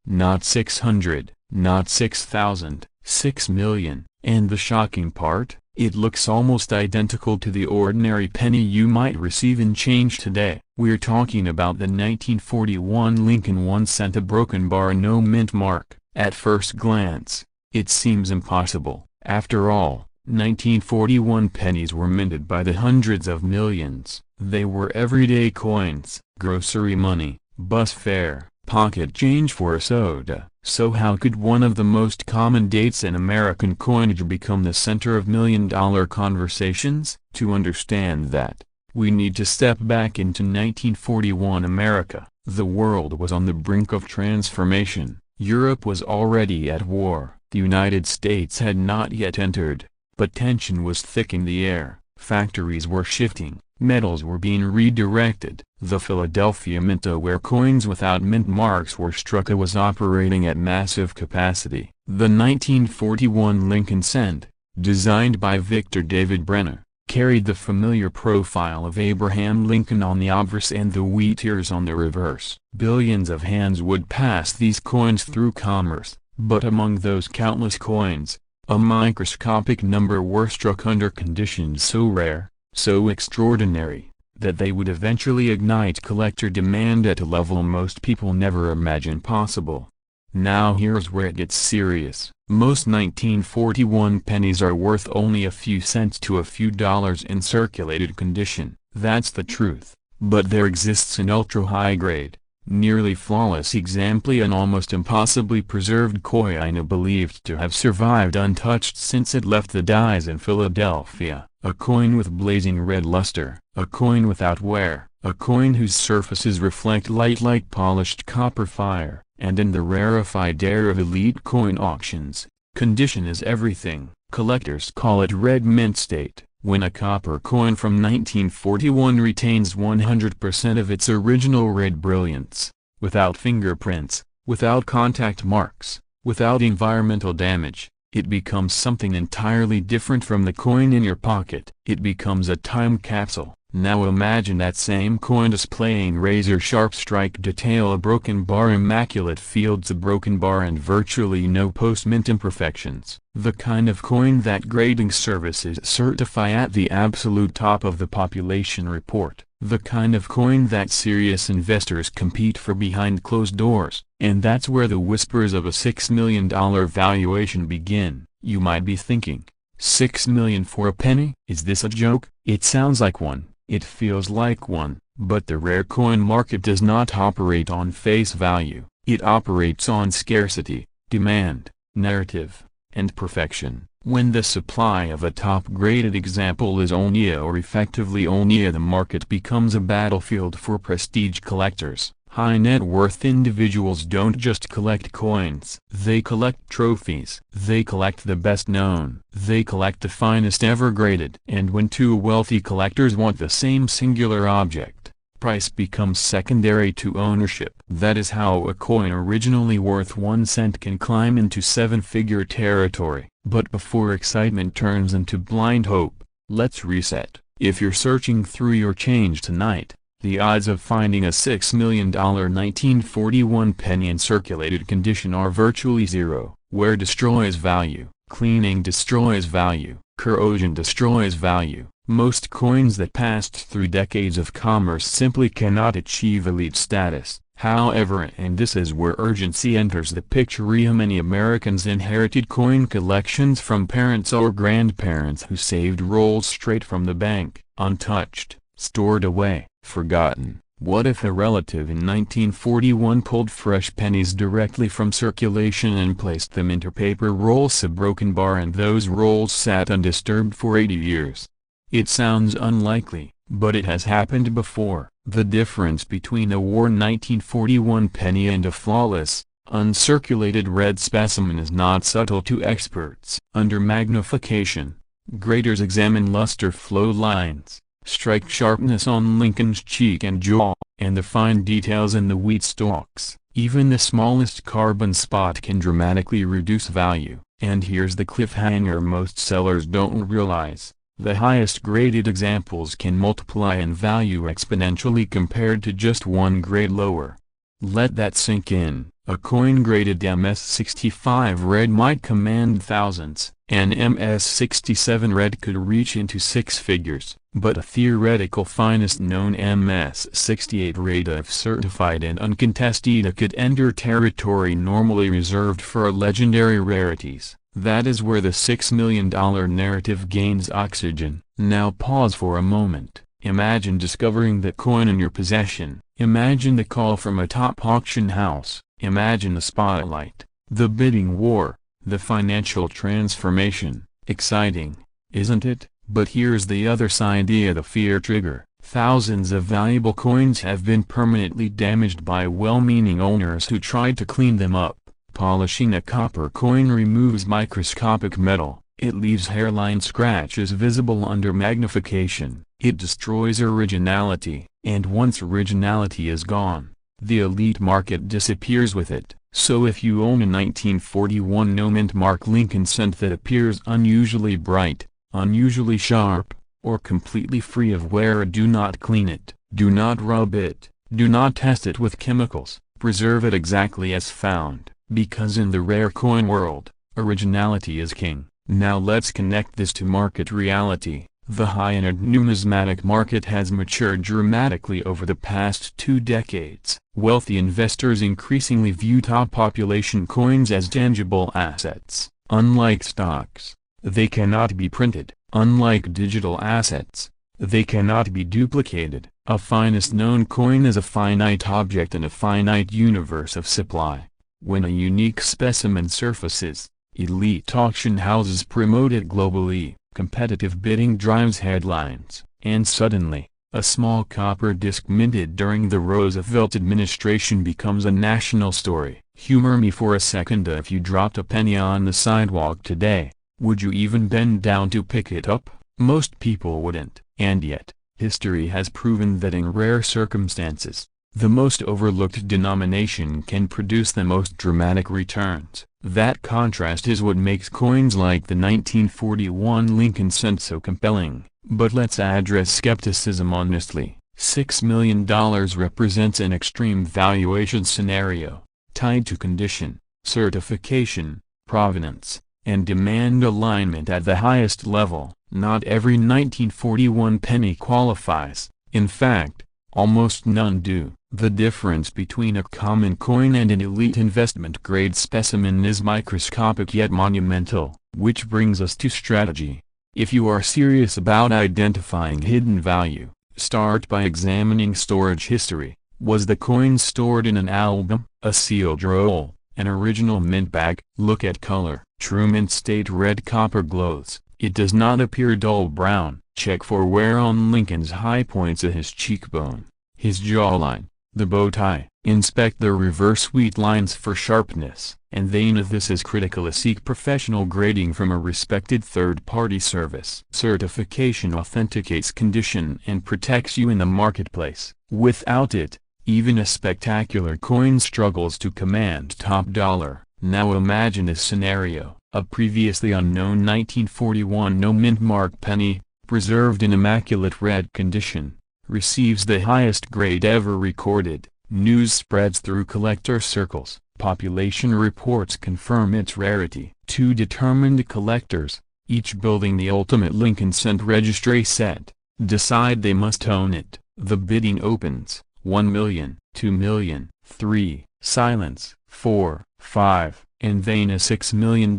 not 600, not 6,000, 6 million. And the shocking part? It looks almost identical to the ordinary penny you might receive in change today. We're talking about the 1941 Lincoln 1 cent, a broken bar, no mint mark. At first glance, it seems impossible. After all, 1941 pennies were minted by the hundreds of millions. They were everyday coins, grocery money, bus fare, pocket change for a soda. So how could one of the most common dates in American coinage become the center of million-dollar conversations? To understand that, we need to step back into 1941 America. The world was on the brink of transformation. Europe was already at war. The United States had not yet entered, but tension was thick in the air. Factories were shifting. Metals were being redirected. The Philadelphia Mint, where coins without mint marks were struck, was operating at massive capacity. The 1941 Lincoln cent, designed by Victor David Brenner, carried the familiar profile of Abraham Lincoln on the obverse and the wheat ears on the reverse. Billions of hands would pass these coins through commerce, but among those countless coins, a microscopic number were struck under conditions so rare, so extraordinary, that they would eventually ignite collector demand at a level most people never imagined possible. Now here's where it gets serious. Most 1941 pennies are worth only a few cents to a few dollars in circulated condition. That's the truth. But there exists an ultra-high grade, nearly flawless example, an almost impossibly preserved coin believed to have survived untouched since it left the dies in Philadelphia. A coin with blazing red luster, a coin without wear, a coin whose surfaces reflect light like polished copper fire, and in the rarefied air of elite coin auctions, condition is everything. Collectors call it red mint state. When a copper coin from 1941 retains 100% of its original red brilliance, without fingerprints, without contact marks, without environmental damage, it becomes something entirely different from the coin in your pocket. It becomes a time capsule. Now imagine that same coin displaying razor-sharp strike detail, a broken bar, immaculate fields, a broken bar, and virtually no post-mint imperfections. The kind of coin that grading services certify at the absolute top of the population report. The kind of coin that serious investors compete for behind closed doors. And that's where the whispers of a $6 million valuation begin. You might be thinking, $6 million for a penny? Is this a joke? It sounds like one. It feels like one, but the rare coin market does not operate on face value. It operates on scarcity, demand, narrative, and perfection. When the supply of a top-graded example is only or effectively only, the market becomes a battlefield for prestige collectors. High net worth individuals don't just collect coins. They collect trophies. They collect the best known. They collect the finest ever graded. And when two wealthy collectors want the same singular object, price becomes secondary to ownership. That is how a coin originally worth 1 cent can climb into seven-figure territory. But before excitement turns into blind hope, let's reset. If you're searching through your change tonight, the odds of finding a $6 million 1941 penny in circulated condition are virtually zero. Wear destroys value. Cleaning destroys value. Corrosion destroys value. Most coins that passed through decades of commerce simply cannot achieve elite status. However, and this is where urgency enters the picture, many Americans inherited coin collections from parents or grandparents who saved rolls straight from the bank, untouched, stored away, forgotten. What if a relative in 1941 pulled fresh pennies directly from circulation and placed them into paper rolls, a broken bar, and those rolls sat undisturbed for 80 years? It sounds unlikely, but it has happened before. The difference between a worn 1941 penny and a flawless, uncirculated red specimen is not subtle to experts. Under magnification, graders examine luster flow lines, strike sharpness on Lincoln's cheek and jaw, and the fine details in the wheat stalks. Even the smallest carbon spot can dramatically reduce value. And here's the cliffhanger most sellers don't realize. The highest graded examples can multiply in value exponentially compared to just one grade lower. Let that sink in. A coin graded MS65 red might command thousands. An MS67 red could reach into six figures. But a theoretical finest known MS68 red, if certified and uncontested, could enter territory normally reserved for legendary rarities. That is where the $6 million narrative gains oxygen. Now pause for a moment. Imagine discovering that coin in your possession. Imagine the call from a top auction house. Imagine the spotlight, the bidding war, the financial transformation. Exciting, isn't it? But here's the other side, the fear trigger. Thousands of valuable coins have been permanently damaged by well-meaning owners who tried to clean them up. Polishing a copper coin removes microscopic metal. It leaves hairline scratches visible under magnification. It destroys originality, and once originality is gone, the elite market disappears with it. So if you own a 1941 no mint mark Lincoln cent that appears unusually bright, unusually sharp, or completely free of wear, do not clean it. Do not rub it. Do not test it with chemicals. Preserve it exactly as found. Because in the rare coin world, originality is king. Now let's connect this to market reality. The high-end numismatic market has matured dramatically over the past 2 decades. Wealthy investors increasingly view top population coins as tangible assets. Unlike stocks, they cannot be printed. Unlike digital assets, they cannot be duplicated. A finest known coin is a finite object in a finite universe of supply. When a unique specimen surfaces, elite auction houses promote it globally. Competitive bidding drives headlines, and suddenly, a small copper disc minted during the Roosevelt administration becomes a national story. Humor me for a second. If you dropped a penny on the sidewalk today, would you even bend down to pick it up? Most people wouldn't. And yet, history has proven that in rare circumstances, the most overlooked denomination can produce the most dramatic returns. That contrast is what makes coins like the 1941 Lincoln cent so compelling. But let's address skepticism honestly. $6 million represents an extreme valuation scenario, tied to condition, certification, provenance, and demand alignment at the highest level. Not every 1941 penny qualifies. In fact, almost none do. The difference between a common coin and an elite investment-grade specimen is microscopic yet monumental. Which brings us to strategy. If you are serious about identifying hidden value, start by examining storage history. Was the coin stored in an album, a sealed roll, an original mint bag? Look at color. True mint state red copper glows. It does not appear dull brown. Check for wear on Lincoln's high points of his cheekbone, his jawline, the bow tie. Inspect the reverse wheat lines for sharpness. And then if this is critical, seek professional grading from a respected third-party service. Certification authenticates condition and protects you in the marketplace. Without it, even a spectacular coin struggles to command top dollar. Now imagine this scenario. A previously unknown 1941 no mint mark penny, preserved in immaculate red condition, receives the highest grade ever recorded. News spreads through collector circles. Population reports confirm its rarity. Two determined collectors, each building the ultimate Lincoln cent registry set, decide they must own it. The bidding opens. 1 million, 2 million, 3, silence, 4, 5, and then a $6 million.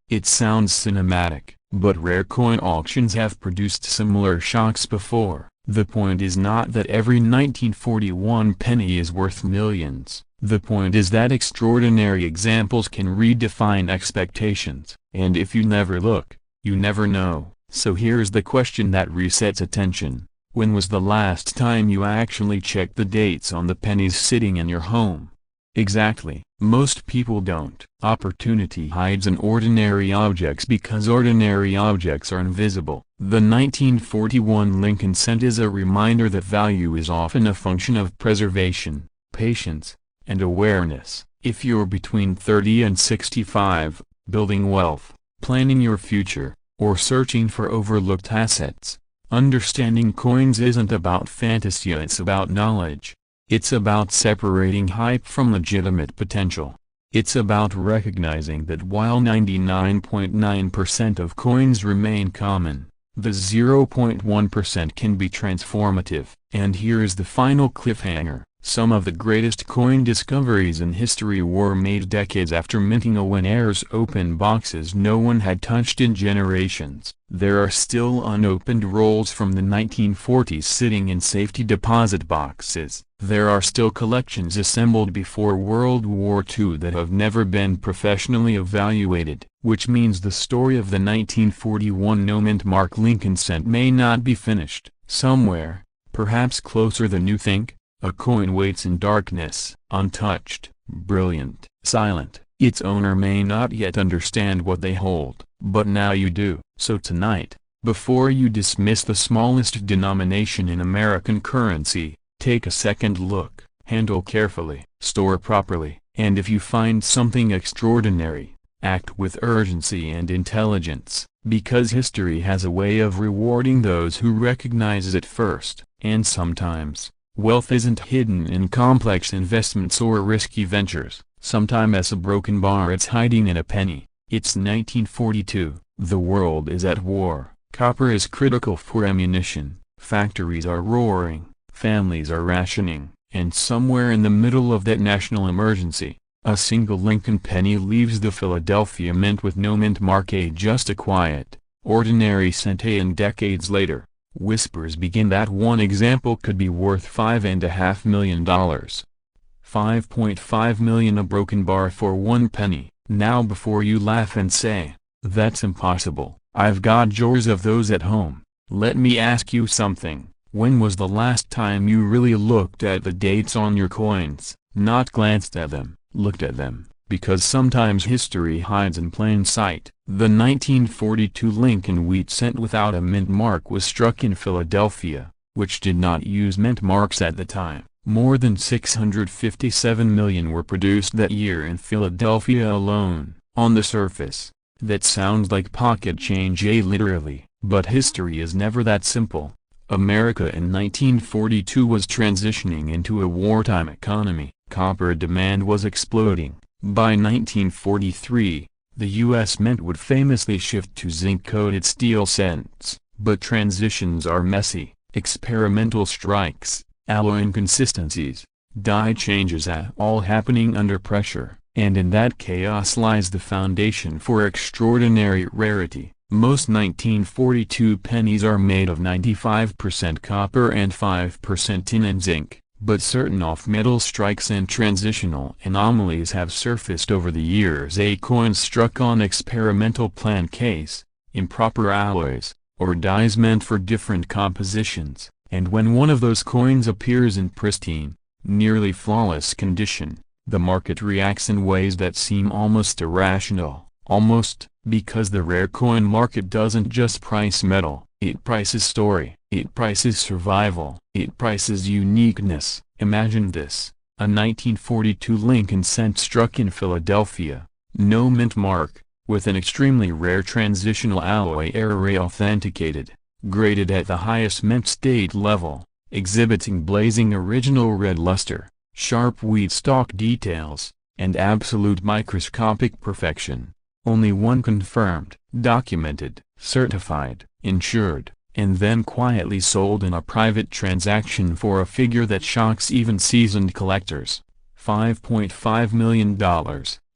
It sounds cinematic, but rare coin auctions have produced similar shocks before. The point is not that every 1941 penny is worth millions. The point is that extraordinary examples can redefine expectations. And if you never look, you never know. So here's the question that resets attention. When was the last time you actually checked the dates on the pennies sitting in your home? Exactly. Most people don't. Opportunity hides in ordinary objects because ordinary objects are invisible. The 1941 Lincoln cent is a reminder that value is often a function of preservation, patience, and awareness. If you're between 30 and 65, building wealth, planning your future, or searching for overlooked assets, understanding coins isn't about fantasy, it's about knowledge. It's about separating hype from legitimate potential. It's about recognizing that while 99.9% of coins remain common, the 0.1% can be transformative. And here's the final cliffhanger. Some of the greatest coin discoveries in history were made decades after minting, when heirs opened boxes no one had touched in generations. There are still unopened rolls from the 1940s sitting in safety deposit boxes. There are still collections assembled before World War II that have never been professionally evaluated, which means the story of the 1941 no mint mark Lincoln cent may not be finished. Somewhere, perhaps closer than you think, a coin waits in darkness, untouched, brilliant, silent. Its owner may not yet understand what they hold, but now you do. So tonight, before you dismiss the smallest denomination in American currency, take a second look, handle carefully, store properly, and if you find something extraordinary, act with urgency and intelligence, because history has a way of rewarding those who recognize it first. And sometimes, wealth isn't hidden in complex investments or risky ventures. Sometimes as a broken bar it's hiding in a penny. It's 1942, the world is at war, Copper is critical for ammunition, factories are roaring, families are rationing, and somewhere in the middle of that national emergency, a single Lincoln penny leaves the Philadelphia Mint with no mint mark, just a quiet, ordinary cent, and decades later, whispers begin that one example could be worth $5.5 million. $5.5 million, a broken bar for 1 penny. Now before you laugh and say, "That's impossible, I've got jars of those at home," let me ask you something. When was the last time you really looked at the dates on your coins? Not glanced at them, looked at them, because sometimes history hides in plain sight. The 1942 Lincoln wheat cent without a mint mark was struck in Philadelphia, which did not use mint marks at the time. More than 657 million were produced that year in Philadelphia alone. On the surface, that sounds like pocket change, literally, but history is never that simple. America in 1942 was transitioning into a wartime economy. Copper demand was exploding. By 1943, the U.S. Mint would famously shift to zinc-coated steel cents, but transitions are messy. Experimental strikes, alloy inconsistencies, die changes, all happening under pressure, and in that chaos lies the foundation for extraordinary rarity. Most 1942 pennies are made of 95% copper and 5% tin and zinc, but certain off-metal strikes and transitional anomalies have surfaced over the years. A coin struck on experimental plan case, improper alloys, or dies meant for different compositions, and when one of those coins appears in pristine, nearly flawless condition, the market reacts in ways that seem almost irrational. Almost, because the rare coin market doesn't just price metal, it prices story, it prices survival, it prices uniqueness. Imagine this, a 1942 Lincoln cent struck in Philadelphia, no mint mark, with an extremely rare transitional alloy array authenticated, graded at the highest mint state level, exhibiting blazing original red luster, sharp wheat stalk details, and absolute microscopic perfection. Only one confirmed, documented, certified, insured, and then quietly sold in a private transaction for a figure that shocks even seasoned collectors. $5.5 million.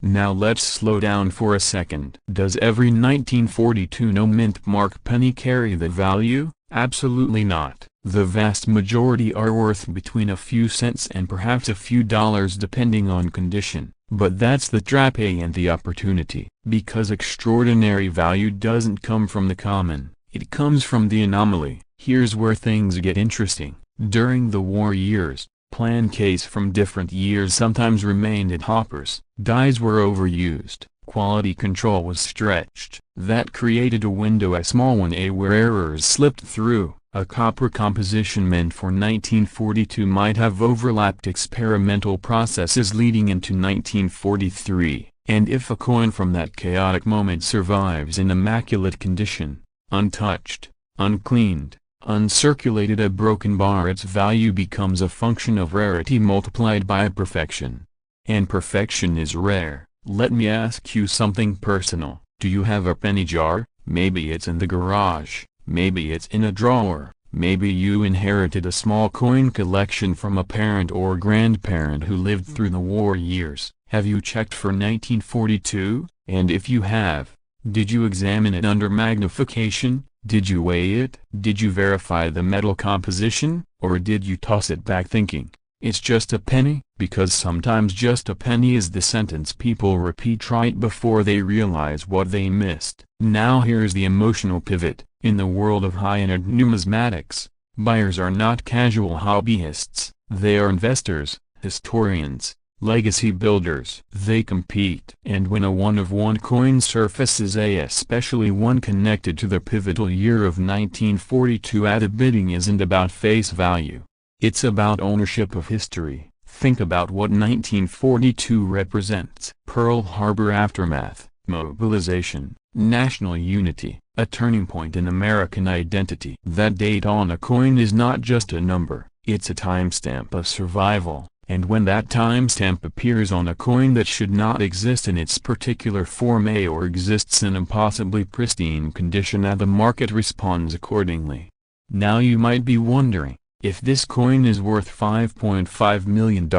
Now let's slow down for a second. Does every 1942 no mint mark penny carry the value? Absolutely not. The vast majority are worth between a few cents and perhaps a few dollars depending on condition. But that's the trap and the opportunity. Because extraordinary value doesn't come from the common, it comes from the anomaly. Here's where things get interesting. During the war years, plan case from different years sometimes remained at hoppers. Dies were overused, quality control was stretched. That created a window, a small one, where errors slipped through. A copper composition meant for 1942 might have overlapped experimental processes leading into 1943, and if a coin from that chaotic moment survives in immaculate condition, untouched, uncleaned, uncirculated, a broken bar, its value becomes a function of rarity multiplied by perfection. And perfection is rare. Let me ask you something personal. Do you have a penny jar? Maybe it's in the garage. Maybe it's in a drawer. Maybe you inherited a small coin collection from a parent or grandparent who lived through the war years. Have you checked for 1942? And if you have, did you examine it under magnification? Did you weigh it? Did you verify the metal composition? Or did you toss it back thinking, "It's just a penny"? Because sometimes just a penny is the sentence people repeat right before they realize what they missed. Now here's the emotional pivot. In the world of high-end numismatics, buyers are not casual hobbyists, they are investors, historians, legacy builders. They compete. And when a one-of-one coin surfaces, especially one connected to the pivotal year of 1942, the bidding isn't about face value. It's about ownership of history. Think about what 1942 represents. Pearl Harbor aftermath, mobilization, national unity, a turning point in American identity. That date on a coin is not just a number, it's a timestamp of survival, And when that timestamp appears on a coin that should not exist in its particular form or exists in a possibly pristine condition, the market responds accordingly. Now you might be wondering, if this coin is worth $5.5 million,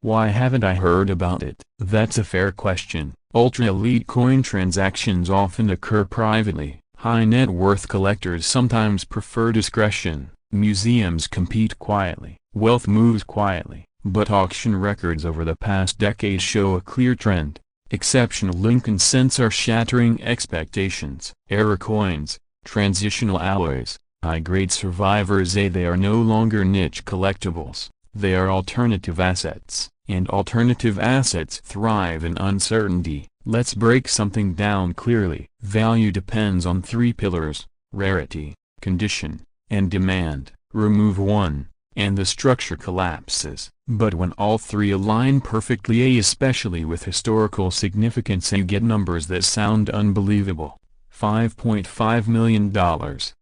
why haven't I heard about it? That's a fair question. Ultra-elite coin transactions often occur privately. High net worth collectors sometimes prefer discretion. Museums compete quietly. Wealth moves quietly. But auction records over the past decade show a clear trend. Exceptional Lincoln cents are shattering expectations. Error coins, transitional alloys, high-grade survivors. They are no longer niche collectibles. They are alternative assets, and alternative assets thrive in uncertainty. Let's break something down clearly. Value depends on three pillars: rarity, condition, and demand. Remove one, and the structure collapses. But when all three align perfectly, especially with historical significance, you get numbers that sound unbelievable. $5.5 million.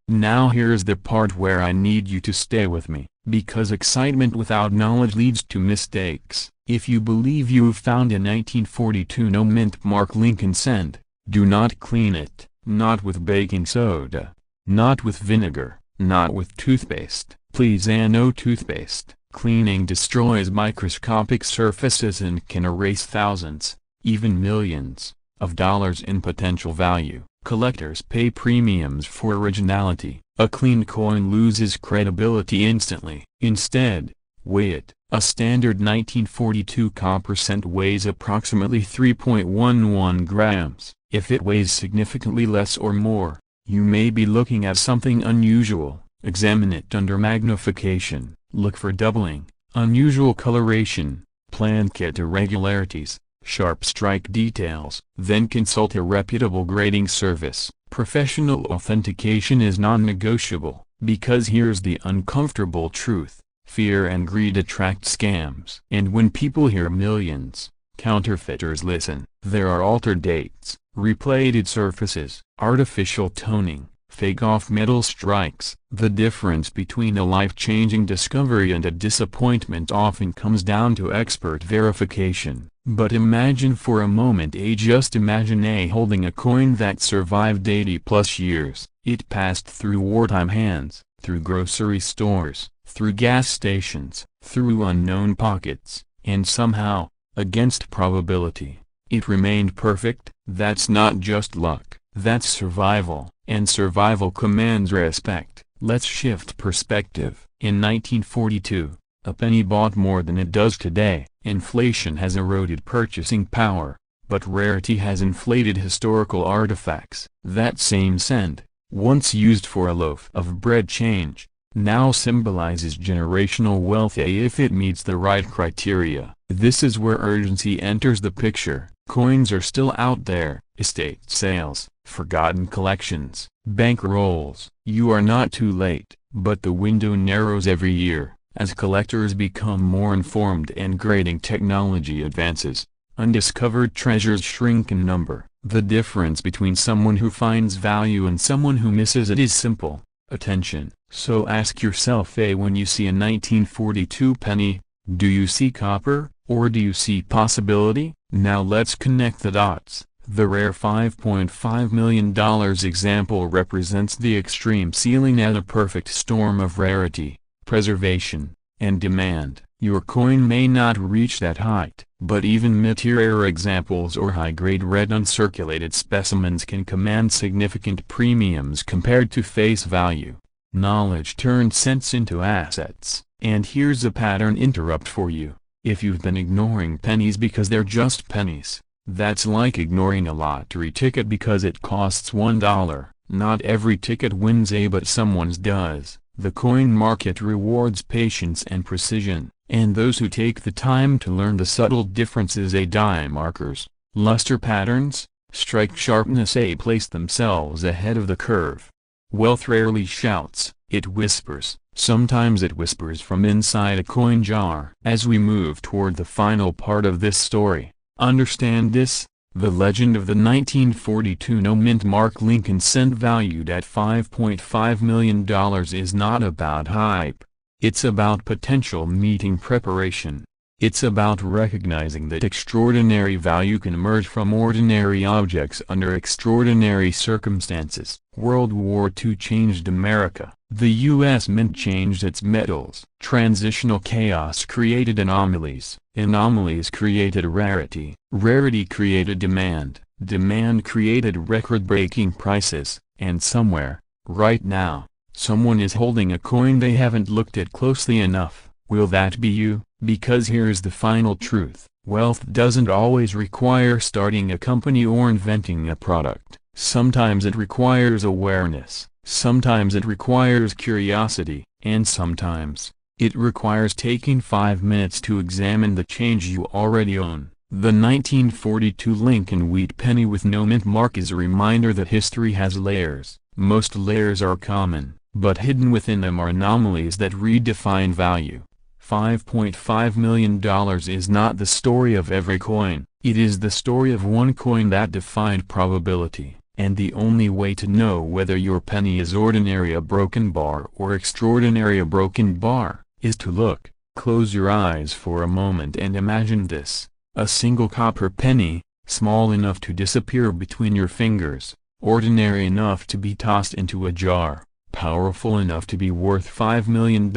Now here's the part where I need you to stay with me, because excitement without knowledge leads to mistakes. If you believe you've found a 1942 no mint mark Lincoln cent, do not clean it, not with baking soda, not with vinegar, not with toothpaste. Please, no toothpaste. Cleaning destroys microscopic surfaces and can erase thousands, even millions, of dollars in potential value. Collectors pay premiums for originality. A clean coin loses credibility instantly. Instead, weigh it. A standard 1942 copper cent weighs approximately 3.11 grams. If it weighs significantly less or more, you may be looking at something unusual. Examine it under magnification. Look for doubling, unusual coloration, planchet irregularities, sharp strike details. Then consult a reputable grading service. Professional authentication is non-negotiable, because here's the uncomfortable truth: fear and greed attract scams. And when people hear millions, counterfeiters listen. There are altered dates, replated surfaces, artificial toning, fake off-metal strikes. The difference between a life-changing discovery and a disappointment often comes down to expert verification. But imagine for a moment, just imagine holding a coin that survived 80+ years. It passed through wartime hands, through grocery stores, through gas stations, through unknown pockets, and somehow, against probability, it remained perfect. That's not just luck, that's survival. And survival commands respect. Let's shift perspective. In 1942, a penny bought more than it does today. Inflation has eroded purchasing power, but rarity has inflated historical artifacts. That same cent, once used for a loaf of bread change, now symbolizes generational wealth if it meets the right criteria. This is where urgency enters the picture. Coins are still out there: estate sales, forgotten collections, bank rolls. You are not too late, but the window narrows every year. As collectors become more informed and grading technology advances, undiscovered treasures shrink in number. The difference between someone who finds value and someone who misses it is simple: attention. So ask yourself, when you see a 1942 penny, do you see copper, or do you see possibility? Now let's connect the dots. The rare $5.5 million example represents the extreme ceiling at a perfect storm of rarity, preservation, and demand. Your coin may not reach that height, but even mid-tier examples or high-grade red uncirculated specimens can command significant premiums compared to face value. Knowledge turns cents into assets. And here's a pattern interrupt for you. If you've been ignoring pennies because they're just pennies, that's like ignoring a lottery ticket because it costs $1. Not every ticket wins, but someone's does. The coin market rewards patience and precision, and those who take the time to learn the subtle differences, die markers, luster patterns, strike sharpness, place themselves ahead of the curve. Wealth rarely shouts, it whispers. Sometimes it whispers from inside a coin jar. As we move toward the final part of this story, understand this: the legend of the 1942 no mint mark Lincoln cent valued at $5.5 million is not about hype. It's about potential meeting preparation. It's about recognizing that extraordinary value can emerge from ordinary objects under extraordinary circumstances. World War II changed America. The U.S. Mint changed its metals. Transitional chaos created anomalies. Anomalies created rarity. Rarity created demand. Demand created record-breaking prices. And somewhere, right now, someone is holding a coin they haven't looked at closely enough. Will that be you? Because here's the final truth. Wealth doesn't always require starting a company or inventing a product. Sometimes it requires awareness, sometimes it requires curiosity, and sometimes it requires taking 5 minutes to examine the change you already own. The 1942 Lincoln wheat penny with no mint mark is a reminder that history has layers. Most layers are common, but hidden within them are anomalies that redefine value. $5.5 million is not the story of every coin, it is the story of one coin that defied probability. And the only way to know whether your penny is ordinary, a broken bar, or extraordinary, a broken bar, is to look. Close your eyes for a moment and imagine this: a single copper penny, small enough to disappear between your fingers, ordinary enough to be tossed into a jar, powerful enough to be worth $5 million.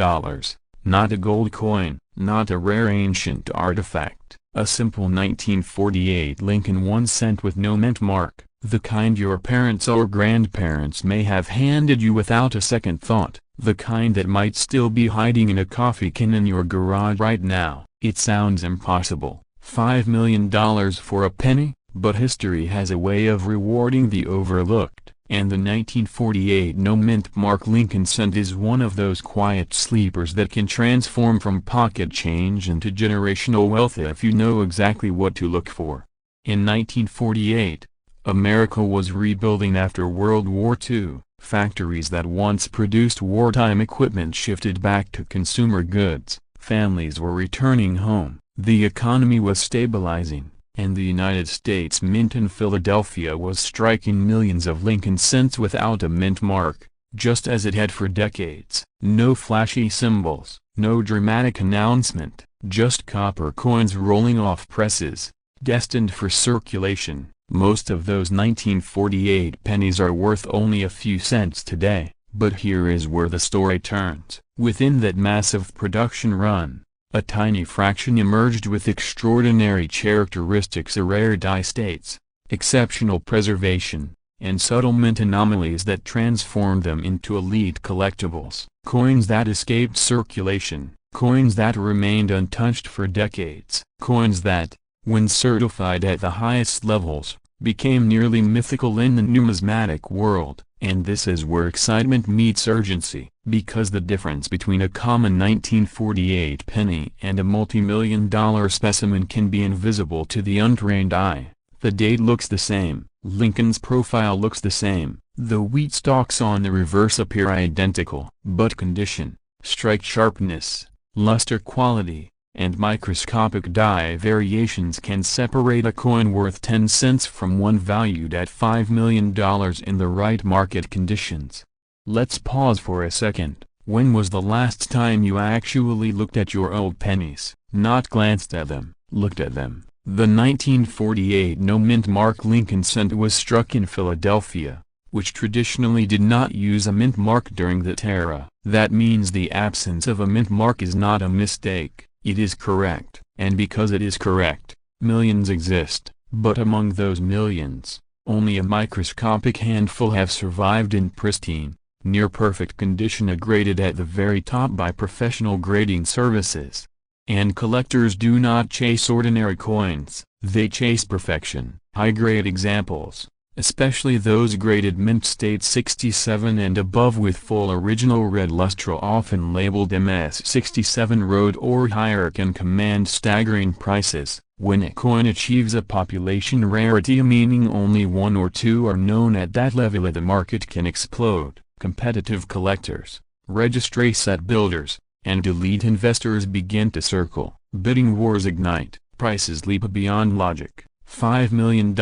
Not a gold coin, not a rare ancient artifact, a simple 1948 Lincoln 1 cent with no mint mark, the kind your parents or grandparents may have handed you without a second thought, the kind that might still be hiding in a coffee can in your garage right now. It sounds impossible, $5 million for a penny, but history has a way of rewarding the overlooked. And the 1948 no mint mark Lincoln cent is one of those quiet sleepers that can transform from pocket change into generational wealth if you know exactly what to look for. In 1948, America was rebuilding after World War II. Factories that once produced wartime equipment shifted back to consumer goods. Families were returning home. The economy was stabilizing. And the United States Mint in Philadelphia was striking millions of Lincoln cents without a mint mark, just as it had for decades. No flashy symbols, no dramatic announcement, just copper coins rolling off presses, destined for circulation. Most of those 1948 pennies are worth only a few cents today, but here is where the story turns. Within that massive production run, a tiny fraction emerged with extraordinary characteristics, a rare die states, exceptional preservation, and subtle mint anomalies that transformed them into elite collectibles. Coins that escaped circulation, coins that remained untouched for decades, coins that, when certified at the highest levels, became nearly mythical in the numismatic world. And this is where excitement meets urgency, because the difference between a common 1948 penny and a multi-million-dollar specimen can be invisible to the untrained eye. The date looks the same, Lincoln's profile looks the same, the wheat stalks on the reverse appear identical, but condition, strike sharpness, luster quality, and microscopic die variations can separate a coin worth 10 cents from one valued at $5 million in the right market conditions. Let's pause for a second. When was the last time you actually looked at your old pennies? Not glanced at them, looked at them. The 1948 no mint mark Lincoln cent was struck in Philadelphia, which traditionally did not use a mint mark during that era. That means the absence of a mint mark is not a mistake. It is correct, and because it is correct, millions exist, but among those millions, only a microscopic handful have survived in pristine, near-perfect condition, graded at the very top by professional grading services. And collectors do not chase ordinary coins, they chase perfection. High-grade examples, especially those graded mint state 67 and above with full original red luster, often labeled MS67 road or higher, can command staggering prices. When a coin achieves a population rarity, meaning only one or two are known at that level, the market can explode. Competitive collectors, registry set builders, and elite investors begin to circle. Bidding wars ignite, prices leap beyond logic. $5 million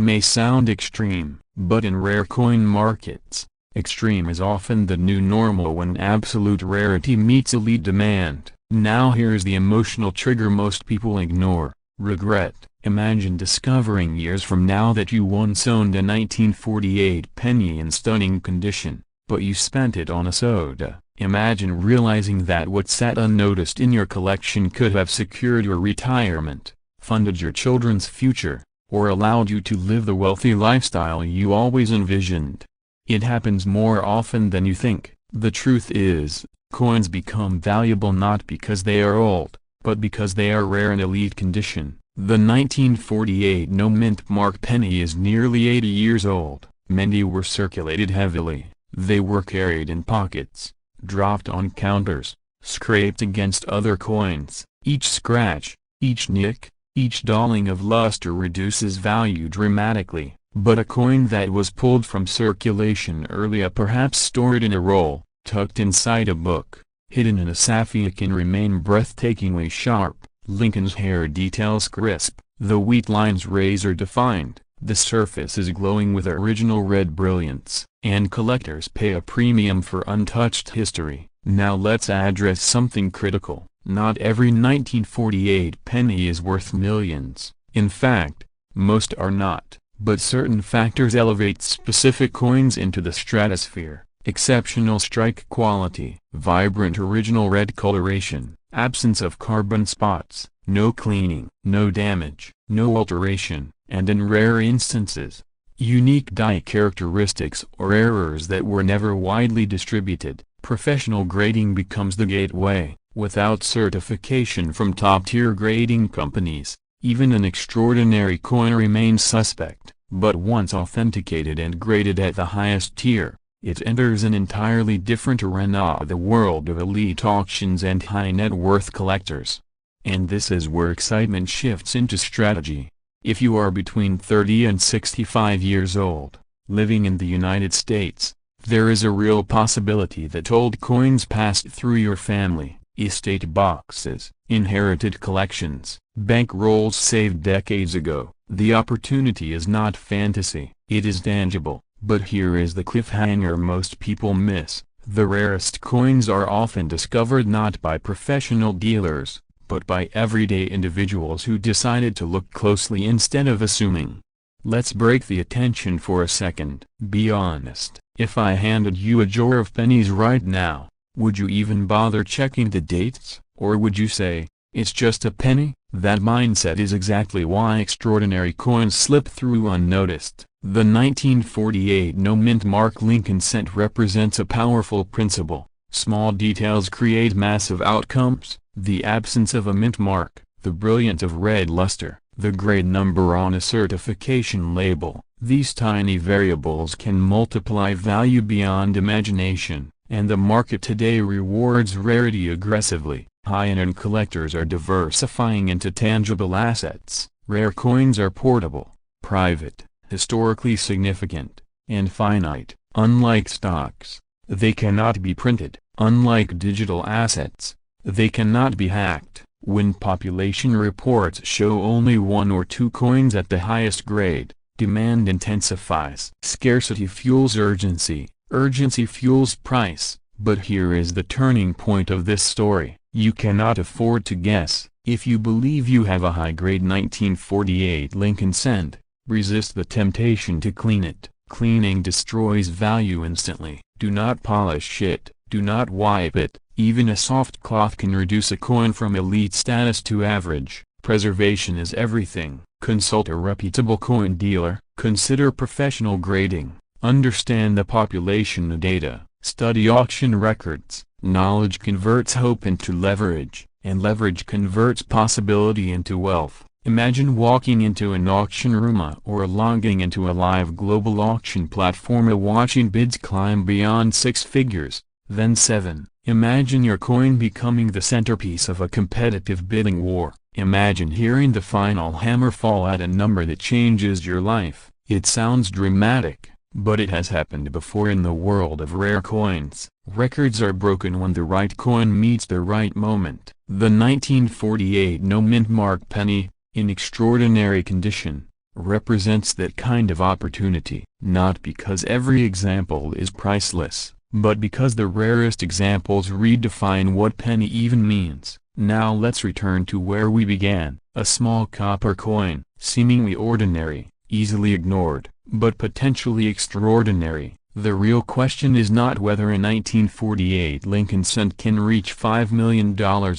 may sound extreme, but in rare coin markets, extreme is often the new normal when absolute rarity meets elite demand. Now here's the emotional trigger most people ignore: regret. Imagine discovering years from now that you once owned a 1948 penny in stunning condition, but you spent it on a soda. Imagine realizing that what sat unnoticed in your collection could have secured your retirement, funded your children's future, or allowed you to live the wealthy lifestyle you always envisioned. It happens more often than you think. The truth is, coins become valuable not because they are old, but because they are rare in elite condition. The 1948 no mint mark penny is nearly 80 years old. Many were circulated heavily. They were carried in pockets, dropped on counters, scraped against other coins. Each scratch, each nick, each dulling of luster reduces value dramatically. But a coin that was pulled from circulation early, perhaps stored in a roll, tucked inside a book, hidden in a sapphire, can remain breathtakingly sharp. Lincoln's hair details crisp, the wheat lines razor-defined, the surface is glowing with original red brilliance, and collectors pay a premium for untouched history. Now let's address something critical. Not every 1948 penny is worth millions. In fact, most are not, but certain factors elevate specific coins into the stratosphere. Exceptional strike quality, vibrant original red coloration, absence of carbon spots, no cleaning, no damage, no alteration, and in rare instances, unique die characteristics or errors that were never widely distributed. Professional grading becomes the gateway. Without certification from top-tier grading companies, even an extraordinary coin remains suspect. But once authenticated and graded at the highest tier, it enters an entirely different arena, the world of elite auctions and high-net-worth collectors. And this is where excitement shifts into strategy. If you are between 30 and 65 years old, living in the United States, there is a real possibility that old coins passed through your family, estate boxes, inherited collections, bank rolls saved decades ago. The opportunity is not fantasy, it is tangible. But here is the cliffhanger most people miss: the rarest coins are often discovered not by professional dealers, but by everyday individuals who decided to look closely instead of assuming. Let's break the attention for a second. Be honest. If I handed you a jar of pennies right now, would you even bother checking the dates? Or would you say, "It's just a penny"? That mindset is exactly why extraordinary coins slip through unnoticed. The 1948 no mint mark Lincoln cent represents a powerful principle. Small details create massive outcomes. The absence of a mint mark, the brilliance of red luster, the grade number on a certification label, these tiny variables can multiply value beyond imagination, and the market today rewards rarity aggressively. High-end collectors are diversifying into tangible assets. Rare coins are portable, private, historically significant, and finite. Unlike stocks, they cannot be printed. Unlike digital assets, they cannot be hacked. When population reports show only 1 or 2 coins at the highest grade, demand intensifies. Scarcity fuels urgency, urgency fuels price. But here is the turning point of this story. You cannot afford to guess. If you believe you have a high-grade 1948 Lincoln cent, resist the temptation to clean it. Cleaning destroys value instantly. Do not polish it. Do not wipe it. Even a soft cloth can reduce a coin from elite status to average. Preservation is everything. Consult a reputable coin dealer. Consider professional grading. Understand the population data. Study auction records. Knowledge converts hope into leverage, and leverage converts possibility into wealth. Imagine walking into an auction room or logging into a live global auction platform and watching bids climb beyond 6 figures, then 7. Imagine your coin becoming the centerpiece of a competitive bidding war. Imagine hearing the final hammer fall at a number that changes your life. It sounds dramatic, but it has happened before in the world of rare coins. Records are broken when the right coin meets the right moment. The 1948 no mint mark penny, in extraordinary condition, represents that kind of opportunity. Not because every example is priceless, But because the rarest examples redefine what penny even means, now let's return to where we began, a small copper coin, seemingly ordinary, easily ignored, but potentially extraordinary. The real question is not whether a 1948 Lincoln cent can reach $5 million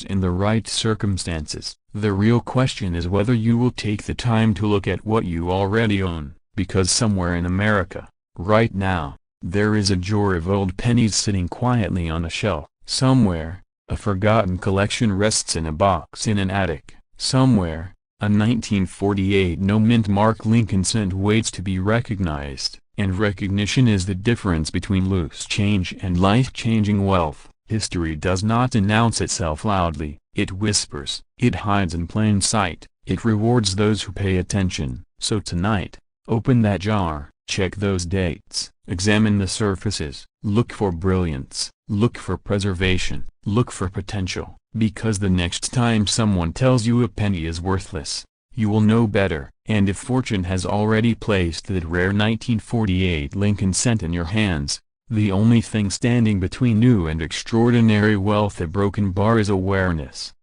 in the right circumstances. The real question is whether you will take the time to look at what you already own, because somewhere in America, right now, there is a drawer of old pennies sitting quietly on a shelf. Somewhere, a forgotten collection rests in a box in an attic. Somewhere, a 1948 no-mint mark Lincoln cent waits to be recognized. And recognition is the difference between loose change and life-changing wealth. History does not announce itself loudly, it whispers. It hides in plain sight, it rewards those who pay attention. So tonight, open that jar, check those dates, examine the surfaces, look for brilliance, look for preservation, look for potential, because the next time someone tells you a penny is worthless, you will know better. And if fortune has already placed that rare 1948 Lincoln cent in your hands, the only thing standing between you and extraordinary wealth, a broken bar, is awareness.